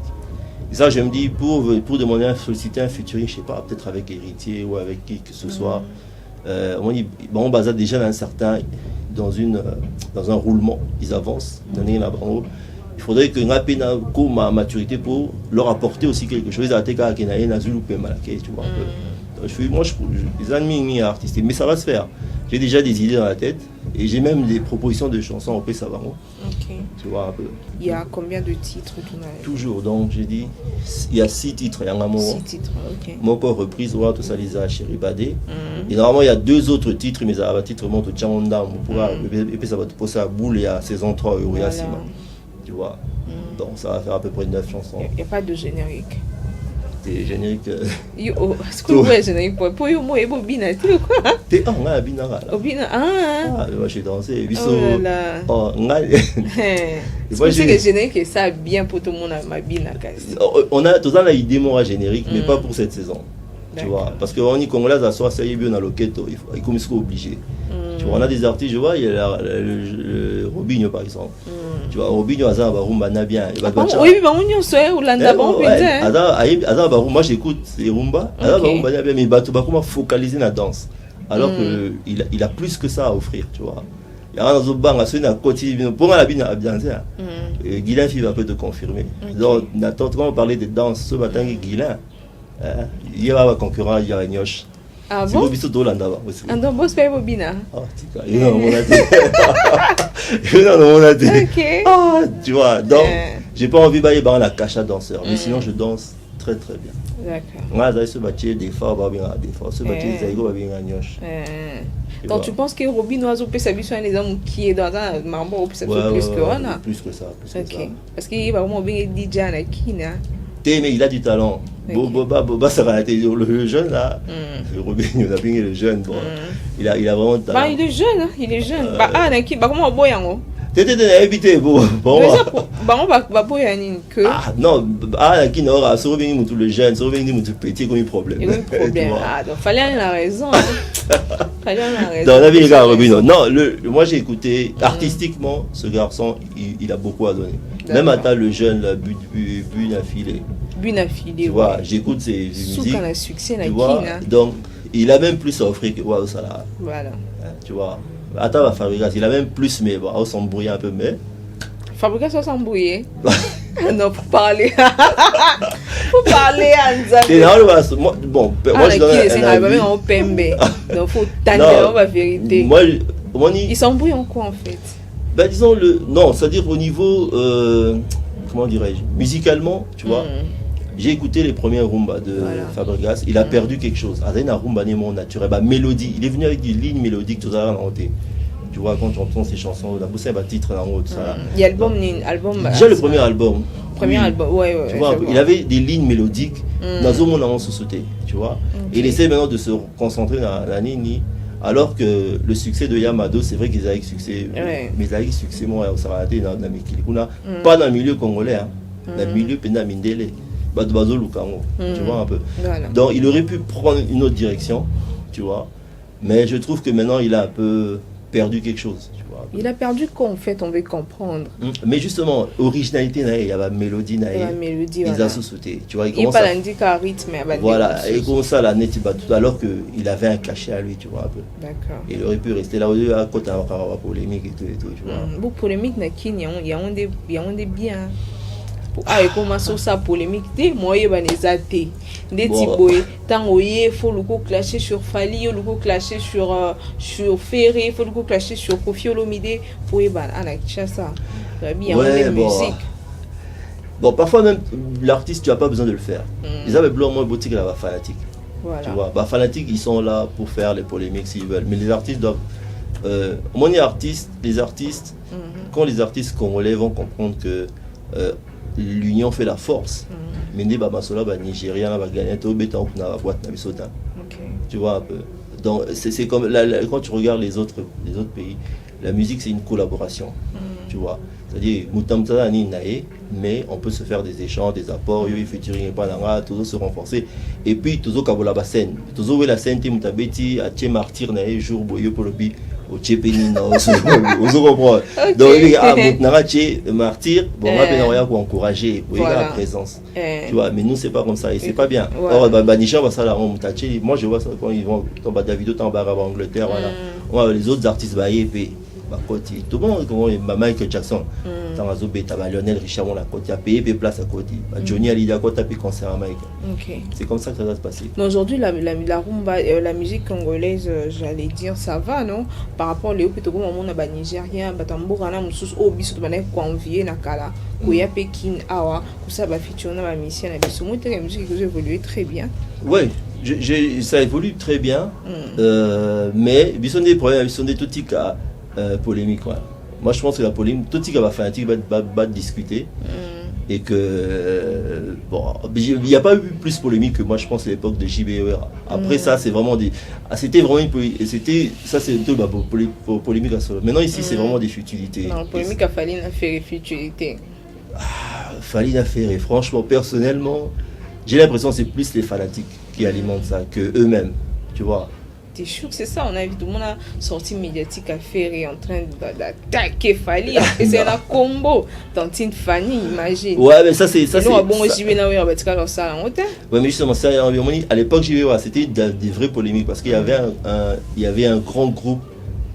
A: Et ça, je me dis, pour demander à solliciter un featuring, je sais pas, peut-être avec Héritier ou avec qui que ce soit, on base déjà dans un roulement, ils avancent, il faudrait que nous ma maturité pour leur apporter aussi quelque chose à tu vois un peu. Moi, les ennemis artistes, mais ça va se faire. J'ai déjà des idées dans la tête et j'ai même des propositions de chansons au Pessavarro. Tu vois un peu.
D: Il y a combien de titres
A: Toujours, donc j'ai dit, il y a 6 titres. Il y a
D: 6 titres, ok.
A: Mon corps reprise, on tout ça, Lisa Chéri Badé. Et normalement, il y a 2 autres titres, mais ça va titre monte au Tchanda, et puis ça va te poser à boule, il y a saison 3 Euro Yassima. Tu vois. Donc ça va faire à peu près 9 chansons.
D: Il n'y a pas de générique.
A: Des génériques.
D: Est-ce que vous voyez générique pour yo moi et bobina tu quoi?
A: T'es on a binara.
D: Bobina
A: moi j'ai dansé biso.
D: Oh
A: nga.
D: Moi j'ai que générique ça bien pour tout le monde ma bina quasi.
A: On a tout ça la idée moi générique mais pas pour cette saison. Tu vois parce que on y congolais à soi ça y est bien dans le keto il comme c'est obligé. Tu vois on a des artistes je vois il y a le Robinho par exemple. Tu vois Robinho azan ba rumba na bien
D: oui mais on y soit Hollanda bon putain
A: azan moi j'écoute les rumba azan ba rumba na bien mais bato ba comment focaliser la danse alors que il a plus que ça à offrir tu vois il y a un autre bang à sonner à côté pour la bien bien ça Guilain va peut te confirmer donc n'attends quand on parlait de danse ce matin Guilain il y a un concurrent il y a un Nyosh.
D: Ah bon?
A: C'est Bobiso Dolanda ba.
D: Ando boss paye bobina.
A: Ah, tu vois. On a dit.
D: OK.
A: Ah, tu vois. Donc, j'ai pas envie d'aller dans la cacha danseur, mais sinon je danse très très bien.
D: D'accord.
A: Moi, j'ai ce bâti des fois ba bien des fois, ce bâti Zaigo ba bien Nyosh.
D: Donc tu penses que Robin Oiseau peut s'habituer à les hommes qui est dans un marbre ou plus que on a?
A: Plus que ça, plus que ça.
D: Parce qu'il va vraiment bien DJ à la kina.
A: Mais il a du talent. Boba, ça va être le jeune là. Le Robin, il a bien le jeune. Bon, il a vraiment du talent.
D: Bah, il est jeune, hein? Il est jeune. Comment on va
A: t'es invité bon
D: on va boire que
A: non qui n'aura ce Robin tout le jeune, ce Robin tout petit comme problème.
D: Donc fallait la raison.
A: Dans la vie les gars Robin. Non, moi j'ai écouté artistiquement ce garçon, il a beaucoup à donner. Même à le jeune là
D: Bunafilé.
A: Tu vois, j'écoute ses musiques.
D: Sous succès
A: tu vois, donc il a même plus à offrir que Waouh ça là.
D: Voilà.
A: Tu vois. Attends, va Fabrikas, il a même plus, mais bon, on s'embrouille un peu, mais.
D: Fabrikas, on s'embrouille. Non, pour parler. Faut parler à Nzambe.
A: Bon, moi je donne
D: un avis. Donc, faut tanner la vérité.
A: Moi,
D: ils s'embrouillent en quoi, en fait?
A: Ben, disons, non, c'est-à-dire au niveau comment dirais-je, musicalement, tu vois. J'ai écouté les premiers rumba de Fabregas, il a perdu quelque chose. Azana rumba n'est mon naturel, bah mélodie, il est venu avec des lignes mélodiques tout ça dans tu vois quand tu entends ces chansons, la bossa va titre dans haut ça.
D: Il y a album
A: déjà le premier album.
D: Premier album, ouais.
A: Tu vois, il avait des lignes mélodiques, dans un monde on se sautait, tu vois. Et il essaie maintenant de se concentrer dans la ligne. Alors que le succès de Yamado, c'est vrai qu'ils avaient succès, mais ils avaient succès, moi, au Sarate, dans Mikilikuna, pas dans le milieu congolais, dans le milieu Penda Mindele. Tu vois un peu. Voilà. Donc il aurait pu prendre une autre direction, tu vois. Mais je trouve que maintenant il a un peu perdu quelque chose, tu vois.
D: Il a perdu quoi en fait, on veut comprendre.
A: Mais justement, originalité, il y a la mélodie, ils ont sauté, tu vois.
D: Il n'y a pas l'indicat rythme,
A: voilà, et comme ça, la net, alors qu'il avait un cachet à lui, tu vois un peu.
D: D'accord.
A: Il aurait pu rester là à côté de la polémique et tout, tu vois.
D: Pour polémique, il y a des biens. Ah, et comment ça polémique des moyens banésate des tiboé tant il faut le coup clasher sur Fali, le coup clasher sur Ferré, faut le coup clasher sur Kofi Olomide pour y ban ça bien musique.
A: Bon, parfois même l'artiste tu as pas besoin de le faire. Ils avaient blanc moins boutique là fanatique. Voilà. Tu vois, bah fanatiques ils sont là pour faire les polémiques s'ils veulent, mais les artistes doivent les artistes quand les artistes congolais vont comprendre que l'union fait la force. Mende Bamasola, Nigérien, va gagner tout béton pour la boîte na bisota. Tu vois un peu. Donc c'est comme quand tu regardes les autres pays, la musique c'est une collaboration. Tu vois. C'est-à-dire mutamtana ni nae, mais on peut se faire des échanges, des apports, yo featuring pas nanga, toujours se renforcer et puis toujours kabola basen. Toujours la scène mutabeti a tie martyr nae jour boyo pour le bi au tchepeni na ozo comprendre. Donc il y a martyr, bon on va bien encourager pour la présence. Tu vois, mais nous c'est pas comme ça et c'est pas bien. Or Banisha va ça la mutachi, moi je vois ça quand ils vont tomber Davido tomber en Angleterre voilà. Les autres artistes va y tout le monde comme Michael Jackson dans la bêta Lionel Richard on la côté a payé place à côté Johnny Hallyday à côté puis concert à Mike. C'est comme ça que ça va se passer.
D: Aujourd'hui la rumba la musique congolaise j'allais dire ça va non par rapport les plutôt comme on a ba nigérien batamboka na mususu au biso bana convier na kala koya Pekin awa ko ça ba feature na ba mission na biso moi la musique qui évolue très bien.
A: Ouais. Ça évolue très bien mais ils sont des problèmes, ils sont des tout petits cas polémique. Ouais. Moi je pense que la polémique, tout ce qui va faire va discuter et que bon, il n'y a pas eu plus polémique que moi je pense à l'époque de JBR. Après ça c'est vraiment c'était vraiment c'était ça c'est tout polémique à solo. Maintenant ici c'est vraiment des futilités.
D: Non, polémique a fallu faire futilité.
A: Fallait faire et franchement personnellement j'ai l'impression que c'est plus les fanatiques qui alimentent ça que eux-mêmes, tu vois.
D: T'es sûr que c'est ça, on a vu tout le monde a sorti médiatique à faire et en train d'attaquer Fali et c'est un combo tantine Fanny imagine.
A: Ouais mais ça c'est
D: non bon j'y vais là ouais ça en hôtel.
A: Ouais mais justement ça à l'époque j'y vais c'était des vraies polémiques parce qu'il y avait un grand groupe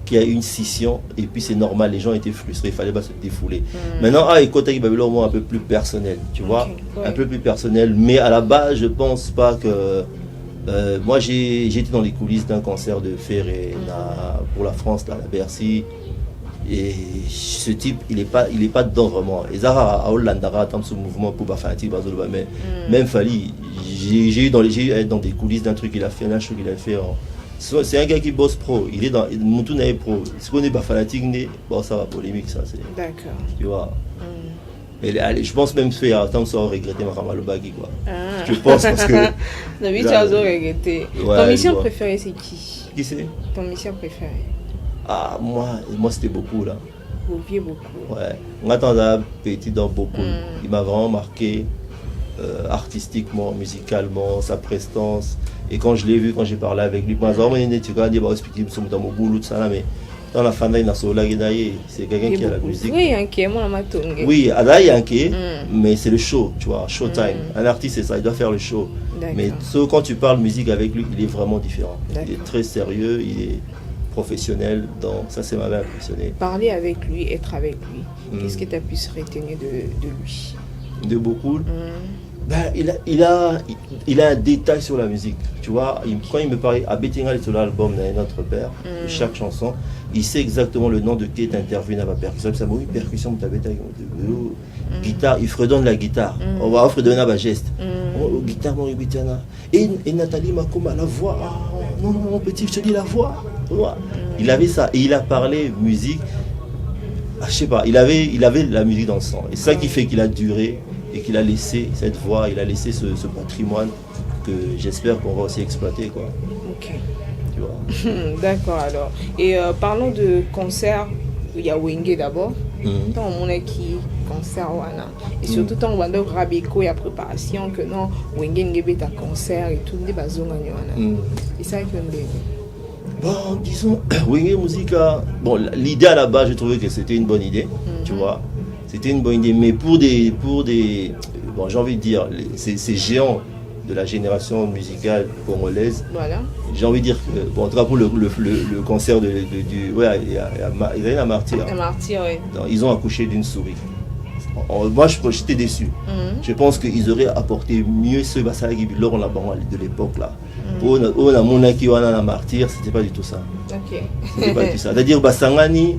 A: qui a eu une scission et puis c'est normal les gens étaient frustrés il fallait pas se défouler. Maintenant écoute il va au moins un peu plus personnel tu vois un peu plus personnel mais à la base je pense pas que moi j'étais dans les coulisses d'un concert de Ferré pour la France là, à Bercy et ce type il est pas dedans vraiment et Zara à Hollandara tant ce mouvement pour fanatique bazolo mais même Fali j'ai eu dans des coulisses d'un truc qu'il a fait un show qu'il a fait c'est un gars qui bosse pro il est dans Moutouna est pro si on n'est pas fanatique bon ça va polémique ça c'est
D: d'accord
A: tu vois. Et allez, je pense même faire tant que ça regretter ma Ramalobagi quoi. Je pense parce que
D: David tu as regretté. Ton mission préférée c'est qui?
A: Qui c'est?
D: Ton mission préférée?
A: Ah moi c'était beaucoup là.
D: Beaucoup.
A: Ouais. On attend petit dans beaucoup. Il m'a vraiment marqué artistiquement, musicalement, sa prestance et quand je l'ai vu quand j'ai parlé avec lui, moi vraiment tu regardes bah hospitalier sur mon boulot tout ça là mais dans la fin de c'est quelqu'un qui a la musique.
D: Oui, un qui est moi ma tongue.
A: Oui, il y a un qui mais c'est le show, tu vois, showtime. Un artiste c'est ça, il doit faire le show. Mais quand tu parles musique avec lui, il est vraiment différent. Il est très sérieux, il est professionnel, donc ça ça m'avait impressionné.
D: Parler avec lui, être avec lui, qu'est-ce que tu as pu se retenir de lui?
A: De beaucoup. Il a un détail sur la musique, tu vois. Quand il me parlait à Bettingal sur l'album de Notre Père, de chaque chanson, il sait exactement le nom de qui est intervenu dans la percussion. Ça m'a dit percussion, guitare, il fredonne la guitare. On va fredonner un geste. Guitare, mon et Nathalie Makoma, la voix. Oh, non, mon petit, je te dis la voix. Il avait ça. Et il a parlé musique. Je sais pas, il avait la musique dans le sang. Et c'est ça qui fait qu'il a duré et qu'il a laissé cette voix, il a laissé ce patrimoine que j'espère qu'on va aussi exploiter, quoi.
D: Ok.
A: Tu vois.
D: D'accord, alors. Et parlons de concert. Il y a Wenge d'abord. Tant on a qui concert wana. Et surtout tant on va donc Rabeko il y a préparation que non Wenge ngebe ta concert et tout des bazonga wana. Et ça que
A: bon, disons Wenge Musica. Bon, l'idée à la base, j'ai trouvé que c'était une bonne idée, tu vois. C'était une bonne idée, mais pour des bon, j'ai envie de dire ces géants de la génération musicale congolaise. Voilà. J'ai envie de dire que, bon, en tout cas pour le concert ouais, il y a un martyr.
D: Un martyr, oui.
A: Ils ont accouché d'une souris. Moi, j'étais déçu. Je pense qu'ils auraient apporté mieux ce Bassalagi lors de l'époque là. On a mon un martyr, c'était pas du tout ça.
D: Ok.
A: C'était pas du tout ça. C'est-à-dire Bassangani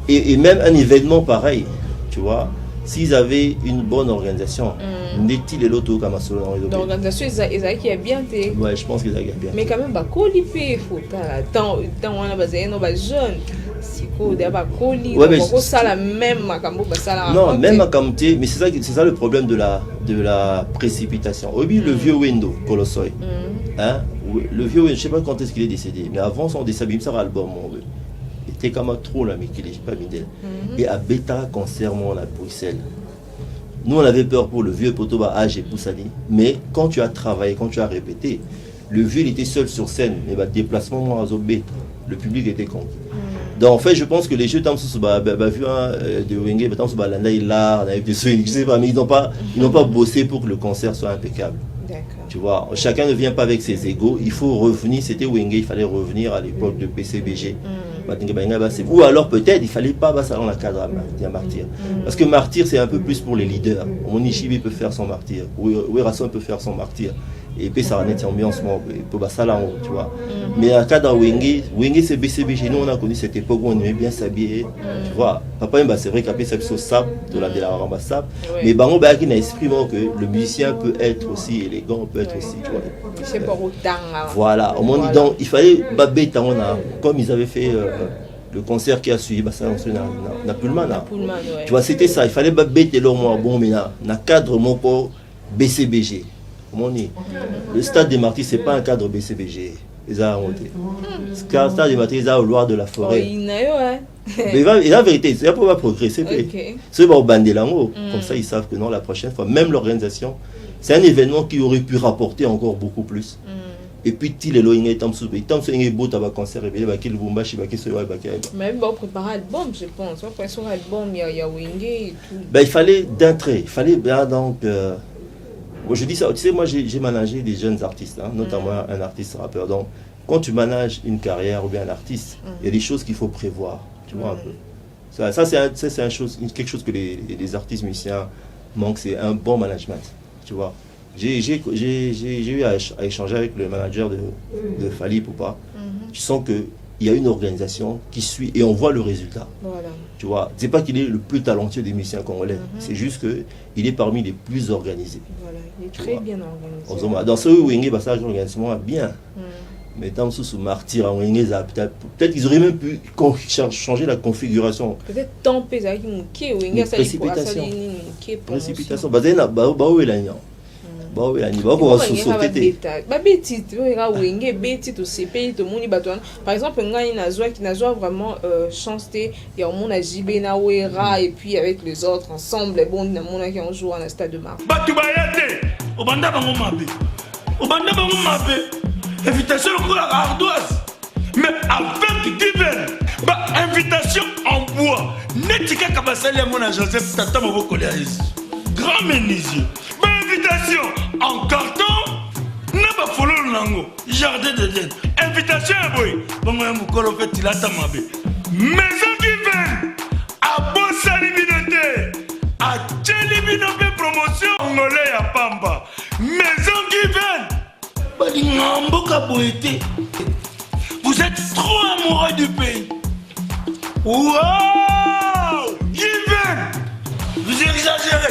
A: et même un événement pareil, tu vois. S'ils avaient une bonne organisation, n'est-il et l'autre comme ça.
D: L'organisation, ils qui a bien été.
A: Ouais, je pense qu'ils ont bien.
D: Mais quand même, bah, colis il faut tant on a besoin de jeunes. Si quoi, d'abord colis.
A: Ouais, mais
D: ça la même macambo, ça la.
A: Non, même macamté, mais c'est ça le problème de la précipitation. Au le vieux Wendo Colossoy, hein, le vieux Wendo, je sais pas quand est-ce qu'il est décédé, mais avant son décès, il sort album, il était comme trop là, mais qu'il est pas midel. Et à Beta concert moi à Bruxelles. Nous on avait peur pour le vieux Potoba Age et Poussani, mais quand tu as travaillé, quand tu as répété, le vieux il était seul sur scène, mais bah déplacement moi à Zobé, le public était con. Donc en fait je pense que les jeux vu de Wenge, Landa il a je sais pas, mais ils n'ont pas bossé pour que le concert soit impeccable. Tu vois, chacun ne vient pas avec ses égos, il faut revenir, c'était Wenge, il fallait revenir à l'époque de PCBG. Ou alors peut-être il fallait pas dans la cadre à Martyr. Parce que Martyr c'est un peu plus pour les leaders. Monichibi peut faire son Martyr, Ouerason peut faire son Martyr. Et puis ça va être ambiance pour ça tu vois. Mais à cadre Wenge c'est BCBG. Nous on a connu cette époque où on aimait bien s'habiller, tu vois. Papa c'est vrai qu'après c'est sap de la sap. Mais bango ba qui n'a esprit que le musicien peut être aussi élégant, peut être aussi, tu vois.
D: C'est pas autant.
A: Voilà, au moins donc il fallait babé comme ils avaient fait le concert qui a suivi ça na Pullman. Tu vois, c'était ça, il fallait babé leur moi bon mais na cadre mon pour BCBG. Le stade des Martyrs c'est pas un cadre BCBG. Ils ont monté. Le stade des Martyrs ils ont au Loire de la Forêt. Mais la vérité, c'est pour progresser. C'est pour bander l'amour. Comme ça ils savent que non, la prochaine fois, même l'organisation, c'est un événement qui aurait pu rapporter encore beaucoup plus. Et puis il est loin tam beau tabac concert et bah qu'il bomba chez baké sur baké.
D: Même bon préparer album je pense. On préparer son album il y a Wenge et tout.
A: Ben il fallait d'entrée, il fallait bien donc je dis ça, tu sais moi j'ai managé des jeunes artistes hein, notamment un artiste rappeur. Donc quand tu manages une carrière ou bien un artiste, il y a des choses qu'il faut prévoir, tu vois un peu. Ça c'est quelque chose que les artistes musiciens manquent, c'est un bon management, tu vois. J'ai eu à échanger avec le manager de Fali Poupa. Tu sens qu'il y a une organisation qui suit et on voit le résultat. Voilà. Tu vois, c'est pas qu'il est le plus talentueux des musiciens congolais, c'est juste qu'il est parmi les plus organisés. Voilà,
D: il est très bien organisé.
A: Dans ce Wenge, ça l'organisation bien. Mais dans ce Martyr, peut-être qu'ils auraient même pu changer la configuration.
D: Peut-être tant pesé qui Wenge ça
A: précipitation.
D: Précipitation.
A: Bah oui, il va pouvoir sauter.
D: Par exemple, qui n'a vraiment chance il y a au monde à JB Nawera et puis avec les autres ensemble, bon, on a qui ont joué à un stade de Marseille.
B: Obanda bango mabe. Invitation au ardoise. Mais avec Given, invitation en bois. Netika Kabasali à mon Joseph Tata Maboko grand menuisier. Invitation en carton, n'a pas follow l'ango, jardin de den. Invitation à boy, bon moi mon fait il a tamabé. Maison Given, à Bossa Libinoté, à Tchelibinoté promotion congolais à Pamba. Maison Given, Badingamboka Boété. Vous êtes trop amoureux du pays. Wow, Given, vous exagérez.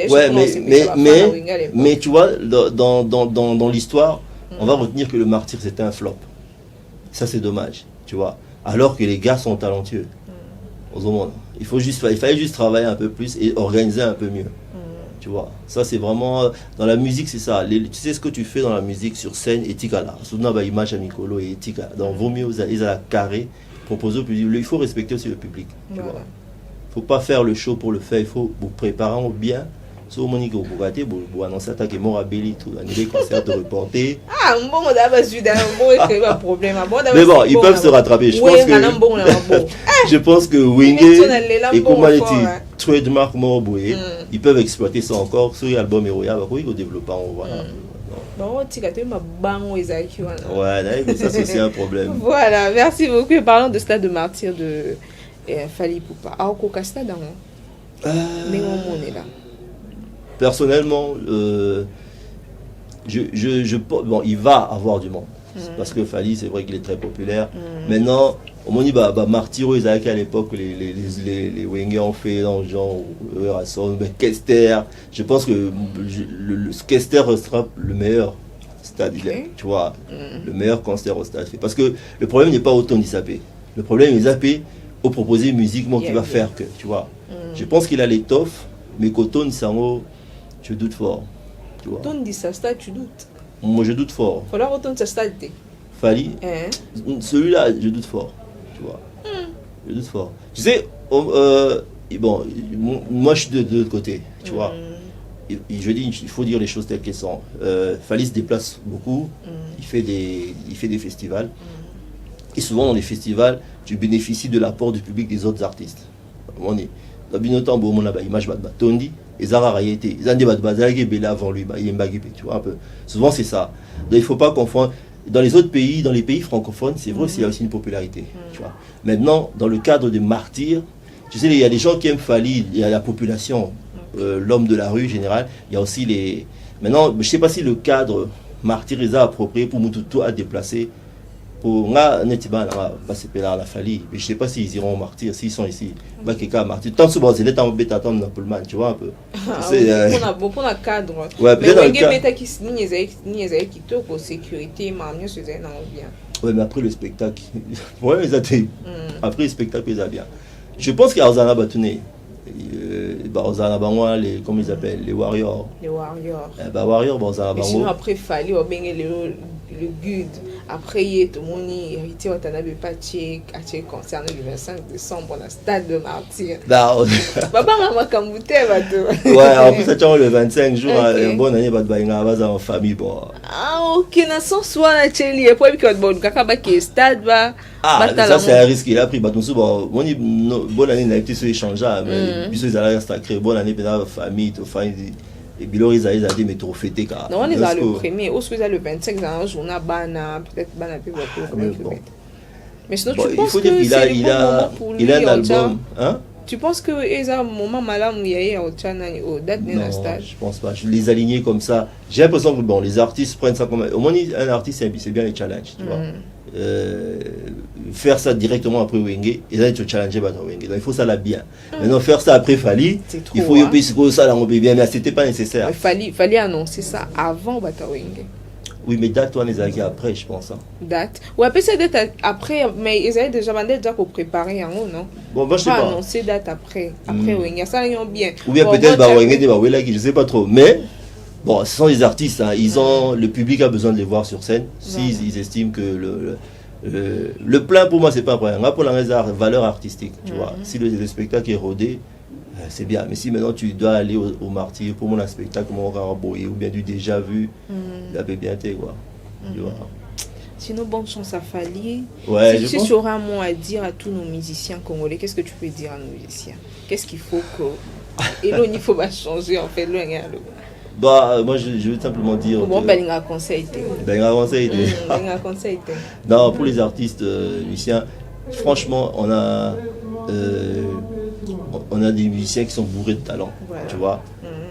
A: Ouais, mais tu vois, dans l'histoire, on va retenir que le martyr c'était un flop. Ça c'est dommage, tu vois. Alors que les gars sont talentueux. Aux hommes, il fallait juste travailler un peu plus et organiser un peu mieux. Tu vois, ça c'est vraiment dans la musique, c'est ça. Tu sais ce que tu fais dans la musique sur scène, éthique là. Souvenez bah image à Mikolo et éthique. Donc vaut mieux ils à carré, proposer au public. Il faut respecter aussi le public. Tu vois. Faut pas faire le show pour le faire. Il faut vous préparer bien. So Monique au Bugatti, vous annoncez attaque mort à Belly, tout annuler concert de reporter.
D: Ah bon, d'abord un problème.
A: Mais bon, ils peuvent se rattraper. Je pense que Wingé et comment les trademark mort bouillé, ils peuvent exploiter ça encore sur l'album Héroïa, oui, au développement, voilà.
D: Bon, tu as ma banque aux acquis.
A: Ouais, mais ça c'est aussi un problème.
D: Voilà, merci beaucoup. Et parlons de Stade de Martyr de Fally Ipupa. Ah, au Stade d'Amon. Mais on est là.
A: Personnellement, bon, il va avoir du monde. Parce que Fally, c'est vrai qu'il est très populaire. Maintenant, au moment où Martyro, ils avaient à l'époque, les Wengers ont fait dans le genre, Kester. Je pense que le Kester sera le meilleur stade, tu vois, le meilleur concert au stade. Parce que le problème n'est pas au ton d'Isapé. Le problème est Isapé au proposer musiquement qui va faire que, tu vois. Je pense qu'il a l'étoffe, mais qu'au Sango, je doute fort. Tu vois.
D: Ton dit ça, tu doutes.
A: Moi, je doute fort.
D: Faut leur retourner ça stade.
A: Fally, celui-là, je doute fort. Tu vois. Je doute fort. Tu sais, bon, moi, je suis de l'autre côté. Tu vois. Je dis, il faut dire les choses telles qu'elles sont. Fally se déplace beaucoup. Il fait des festivals. Et souvent, dans les festivals, tu bénéficies de l'apport du public des autres artistes. On est. Dans le image de Tondi. Ils ont été, ils ont dit avant lui, tu vois un peu. Souvent c'est ça. Donc il ne faut pas confondre. Dans les autres pays, dans les pays francophones, c'est vrai qu'il y a aussi une popularité. Tu vois. Maintenant, dans le cadre des martyrs, tu sais, il y a des gens qui aiment Fally, il y a la population, l'homme de la rue en général. Il y a aussi les. Maintenant, je ne sais pas si le cadre martyr est approprié pour Moutoutou à déplacer. Pour nga netiba là passer par la Fally, mais je sais pas s'ils iront au martyr, s'ils sont ici bah quelqu'un martyr tant souvent c'est l'état en bêta tant Napoléon, tu vois un peu
D: c'est pour un cadre
A: ouais peut-être dans le
D: cas mais qui ni les qui to pour sécurité mais mieux c'est non bien
A: ouais mais après le spectacle ouais ils ont après le spectacle ils ont bien je pense qu'il y a Ozana Batouné Ozana Bangwa les comment ils appellent les warriors warriors Ozana Bangwa
D: sinon après Fally au bien le good après il est tout mon héritier Watanabe Pache a concerné le 25 décembre dans le stade de Martyr papa maman Kambouté
A: ouais en plus ça tient le 25 jours une bonne année va être en famille bon
D: ah ok na son soit la chélie et puis que bon kaka ba qui stade va
A: ça c'est un risque il a pris baton bon bonne année n'a été sur échange mais puis ils allaient sacré bonne année pour la famille to find et Bilo ils a dit mais trop fêté car
D: non on est dans le premier ou soit le 25 dans un journal bana peut-être bana peu mais sinon tu penses que il a un album hein tu penses que ils a un moment malin où il y a au channel au date de la stage
A: je pense pas je les aligner comme ça j'ai l'impression que bon les artistes prennent ça comme au moins un artiste c'est bien les challenges tu vois faire ça directement après Wenge et là tu challenger par Wenge donc il faut ça là bien maintenant faire ça après Fally il faut y payer ça là on peut bien mais c'était pas nécessaire
D: Fally annoncer ça avant Bata Wenge
A: oui mais date toi les années après je pense
D: date ou après c'est date après mais ils avaient déjà demandé déjà pour préparer en haut non
A: bon moi je sais pas
D: annoncer date après Wenge ça ils ont bien
A: ou bien peut-être bah Wenge bah ouais je sais pas trop mais bon, ce sont des artistes, hein. Ils ont, le public a besoin de les voir sur scène. S'ils estiment que le plein pour moi, c'est pas un problème. Pour la valeur artistique, tu vois. Si le spectacle est rodé, c'est bien. Mais si maintenant tu dois aller au martyr pour mon spectacle, comme on va ou bien du déjà vu, la bien été, quoi. Tu vois.
D: Sinon, bonne chance à Fally.
A: Ouais,
D: si tu auras un mot à dire à tous nos musiciens congolais, qu'est-ce que tu peux dire à nos musiciens? Qu'est-ce qu'il faut que. Et là, il faut pas changer, en fait.
A: Bah, moi je veux simplement dire.
D: Bon, ben, il y a un conseil.
A: Non, pour les artistes musiciens, franchement, on a des musiciens qui sont bourrés de talent. Voilà. Tu vois.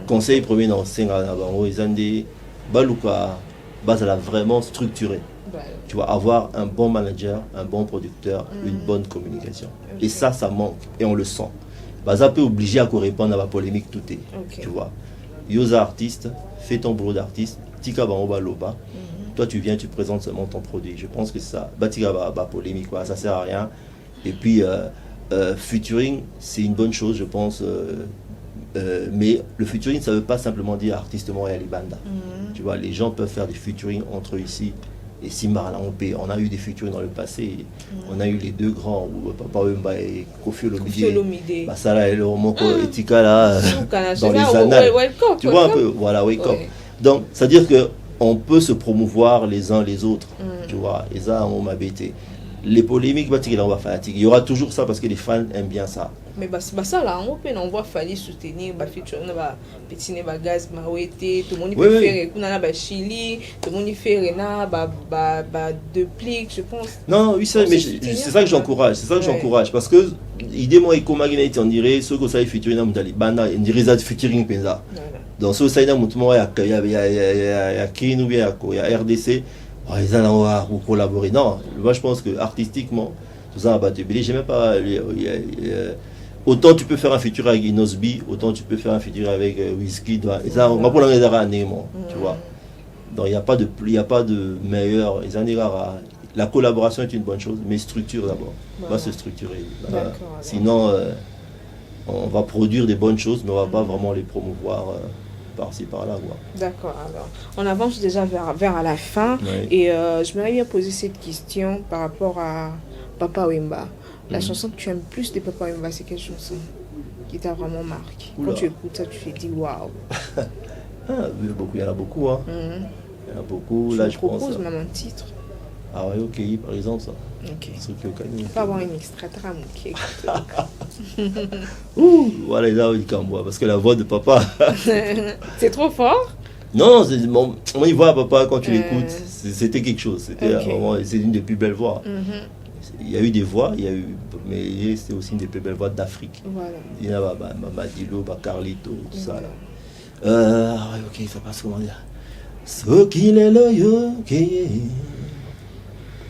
A: Conseil premier dans Senga, ils ont des baluka, base vraiment structuré. Voilà. Tu vois, avoir un bon manager, un bon producteur, une bonne communication. Okay. Et ça manque et on le sent. ça peut obliger à répondre à la polémique tout est.
D: Ok.
A: Tu vois. Yosa artiste, fais ton boulot d'artiste, tika ba loba. Toi tu viens, tu présentes seulement ton produit. Je pense que ça, tika ba polémique quoi, ça sert à rien. Et puis featuring, c'est une bonne chose, je pense. Mais le featuring, ça veut pas simplement dire artiste Montréal et Banda. Tu vois, les gens peuvent faire des featuring entre eux ici. Et Simba, là, on a eu des featuring dans le passé. On a eu les deux grands, Papa Wemba et Kofi Olomide. Bah, ça là, le roman Etika là, dans les annales. Tu vois un peu, voilà, wake up. Donc, c'est-à-dire qu'on peut se promouvoir les uns les autres. Tu vois, et ça, on m'a bêté. Les polémiques, il y aura toujours ça parce que les fans aiment bien ça.
D: Mais ça là, on voit falloir soutenir featuring petit gaz mawete, tout le monde peut faire kuna Chili, tout le monde fait Rena de pliques, je pense.
A: Non, oui ça, mais c'est ça que j'encourage, parce que idée moi on dirait ceux que ça featuring dans Mutali Banda, on dirait ça featuring penza. Donc ce ça dans Mutumo il y a Kin ou bien il y a RDC. Ils ont collaboré. Non, moi je pense que artistiquement, tout ça a battu. J'ai même pas. Autant tu peux faire un feature avec Inosby, autant tu peux faire un feature avec Wizkid. Et ça, on va pas l'enlever tu vois. Donc il n'y a pas de meilleur. La collaboration est une bonne chose, mais structure d'abord. On va se structurer. Sinon, on va produire des bonnes choses, mais on va pas vraiment les promouvoir. Par-ci par-là.
D: D'accord, alors on avance déjà vers la fin et je m'aimerais bien poser cette question par rapport à Papa Wemba. La chanson que tu aimes plus de Papa Wemba, c'est quelle chanson qui t'a vraiment marqué? Quand tu écoutes ça, tu te dis waouh.
A: Il y en a beaucoup. Hein. Il y en a beaucoup. Là, je propose
D: même un titre.
A: Ah ouais, ok, par exemple ça.
D: Ok.
A: On
D: peut avoir une extrait tram qui
A: voilà, là, il camboie parce que la voix de papa.
D: C'est trop fort?
A: Non, on y voit papa quand tu l'écoutes. C'était quelque chose. C'était vraiment, c'est une des plus belles voix. Il y a eu des voix, mais c'était aussi une des plus belles voix d'Afrique.
D: Voilà.
A: Il y a Madilo, Carlito, tout ça là. Ok, ça passe comment dire. Sokile yo keye.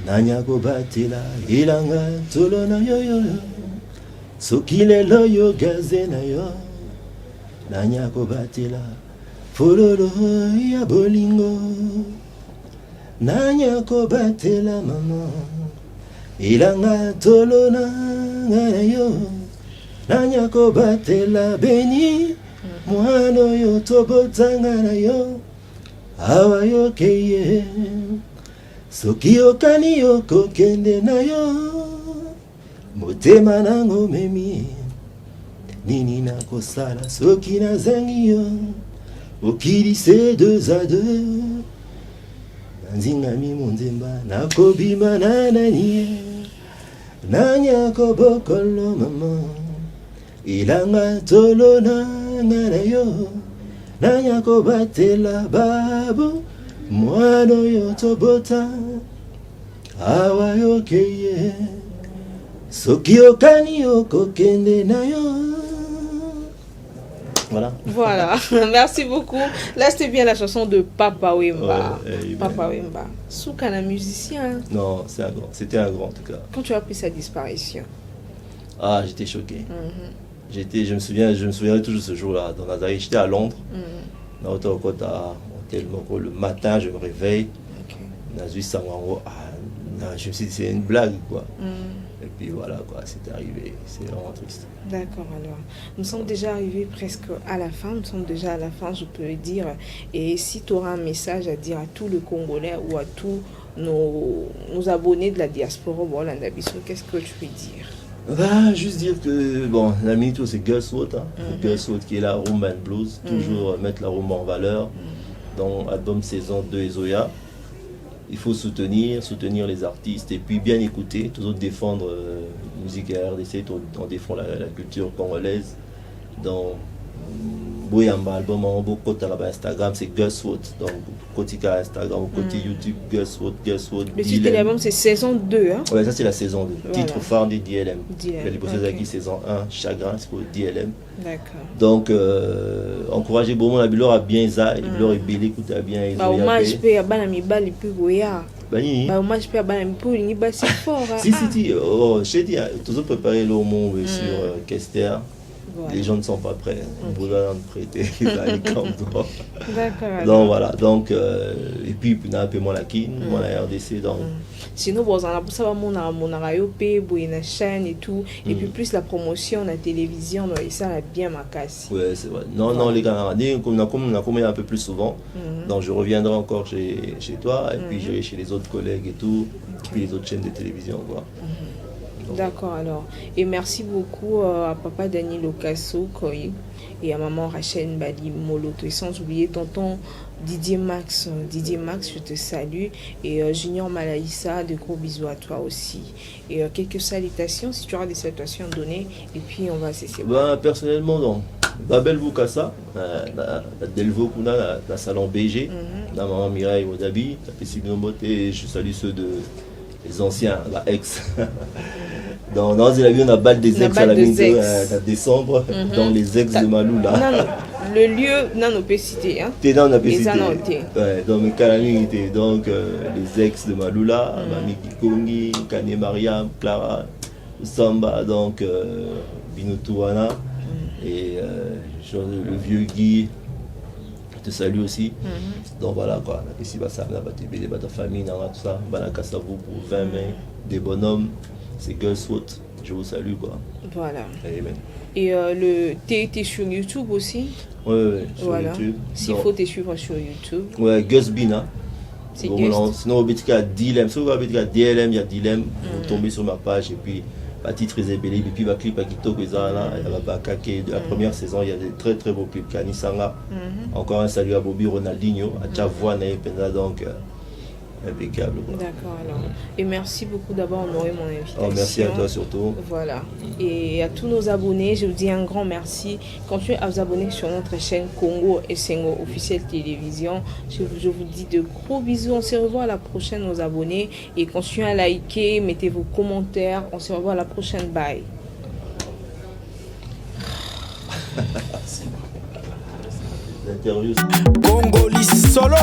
A: Nanya go batela ilanga tolona yo yo. Sokile yo gazena yo. Nanya go batela fololo ya bolingo. Nanya go batela mama. Ilanga tolona yo. Nanya go batela beni. Mwano yo tobotanga yo. Awa yo keye. Soki okani yo kokende na yo. Motema nango memi. Nini na kosala soki na zangi yo. Okilise 2 à 2. Nanzinga mi monzemba nakobima na nani. Nanya kobokolo mama. Ilanga tolona na yo. Nanya kobatela babu. Mwano yo tobota awa yo keye soki okani yo kokende na yo.
D: Voilà, merci beaucoup. Là c'était bien la chanson de Papa Wemba. Papa Wemba, Soukana musicien.
A: Non, c'était un grand en tout cas.
D: Quand tu as appris sa disparition?
A: Ah, j'étais choqué. Je me souviendrai toujours ce jour-là dans Nazaré. J'étais à Londres. Dans le matin, je me réveille. Je me suis dit, c'est une blague, quoi. Et puis voilà, quoi, c'est arrivé. C'est vraiment triste.
D: D'accord, alors. Nous sommes déjà arrivés presque à la fin. Je peux le dire. Et si tu auras un message à dire à tous les Congolais ou à tous nos abonnés de la diaspora, qu'est-ce que tu peux dire?
A: Juste dire que, bon, l'ami, c'est Gus Wood. Gus Wood qui est là, Rumba and Blues. Toujours mettre la rumba en valeur. Dans l'album saison 2 et Zoya. Il faut soutenir les artistes et puis bien écouter, toujours défendre la musique à RDC, on défend la culture congolaise. Dans Boyamba, album en beau côté là Instagram, c'est Gus Wood. Donc côté Instagram, côté YouTube, Gus Wood.
D: Le titre de l'album c'est saison 2. Hein?
A: Ouais, ça c'est la saison 2. Voilà. Titre phare du DLM. Les Bossés Aki saison 1, Chagrin, c'est pour DLM.
D: D'accord.
A: Donc, encouragez beaucoup la Bilor à bien ça, Bilor et Billy écoute à bien.
D: Hommage pe ya bana mibali pe goya. Hommage pe ya bana mibali ni c'est fort.
A: Si, oh, je dis, toujours préparer le mot sur Kester.
D: Voilà.
A: Les gens ne sont pas prêts. Ils doivent prêter.
D: D'accord.
A: Donc voilà, donc, et puis on a un peu moins la Kin, moins la RDC. Donc.
D: Sinon, bon, ça va mon une chaîne et tout. Et puis plus la promotion, la télévision, et ça a bien ma casse.
A: Ouais, c'est vrai. Non, non, les gars, on a commis un peu plus souvent. Donc je reviendrai encore chez toi, et puis j'irai chez les autres collègues et tout, et puis les autres chaînes de télévision. Quoi.
D: D'accord, alors. Et merci beaucoup à papa Daniel Okasso et à maman Rachel Bali Moloto. Et sans oublier tonton Didier Max. Didier Max, je te salue. Et Junior Malaïssa, de gros bisous à toi aussi. Et quelques salutations, si tu auras des salutations à donner. Et puis on va cesser.
A: Ben, personnellement, non. Babel Boukassa, la Delvo Kuna, la salon BG, la maman Mireille Modabi, la Pessibino Moté, je salue ceux les anciens, la ex. Dans la vie, on a balle des ex à la décembre, dans les ex de Malou là.
D: Non, non, le lieu, non, on peut citer. Hein.
A: T'es dans la cité.
D: Ouais,
A: dans mes Kalami, donc les ex de Malou là, Mami Kikongi, Kane Mariam, Clara, Samba, donc Binotouana, et le vieux Guy. Je te salue aussi. Donc voilà quoi. Ici, ça va ta famille, tout ça. Banakassavou pour 20 mai, des bonhommes. C'est Girlswood. Je vous salue quoi.
D: Voilà.
A: Amen.
D: Et t'es sur YouTube aussi?
A: Ouais, sur
D: voilà.
A: YouTube.
D: S'il faut te suivre sur YouTube.
A: Ouais, Gus Bina.
D: C'est Gus.
A: Sinon, il y a Dilem. Si vous avez DLM, il y a Dilem. Vous tombez sur ma page et puis. À titre Isabelle, et puis le clip à Kito Kezana, de la première saison, il y a des très très beaux clips. Kanisanga, encore un salut à Bobby Ronaldinho, à Tchavouane et Penda, donc impeccable.
D: D'accord, alors. Et merci beaucoup d'avoir honoré mon invitation.
A: Oh, merci à toi surtout.
D: Voilà. Et à tous nos abonnés, je vous dis un grand merci. Continuez à vous abonner sur notre chaîne Congo Essengo officielle télévision. Je vous dis de gros bisous. On se revoit à la prochaine, nos abonnés. Et continuez à liker, mettez vos commentaires. On se revoit à la prochaine. Bye.
A: L'interview.
C: Congolais solo.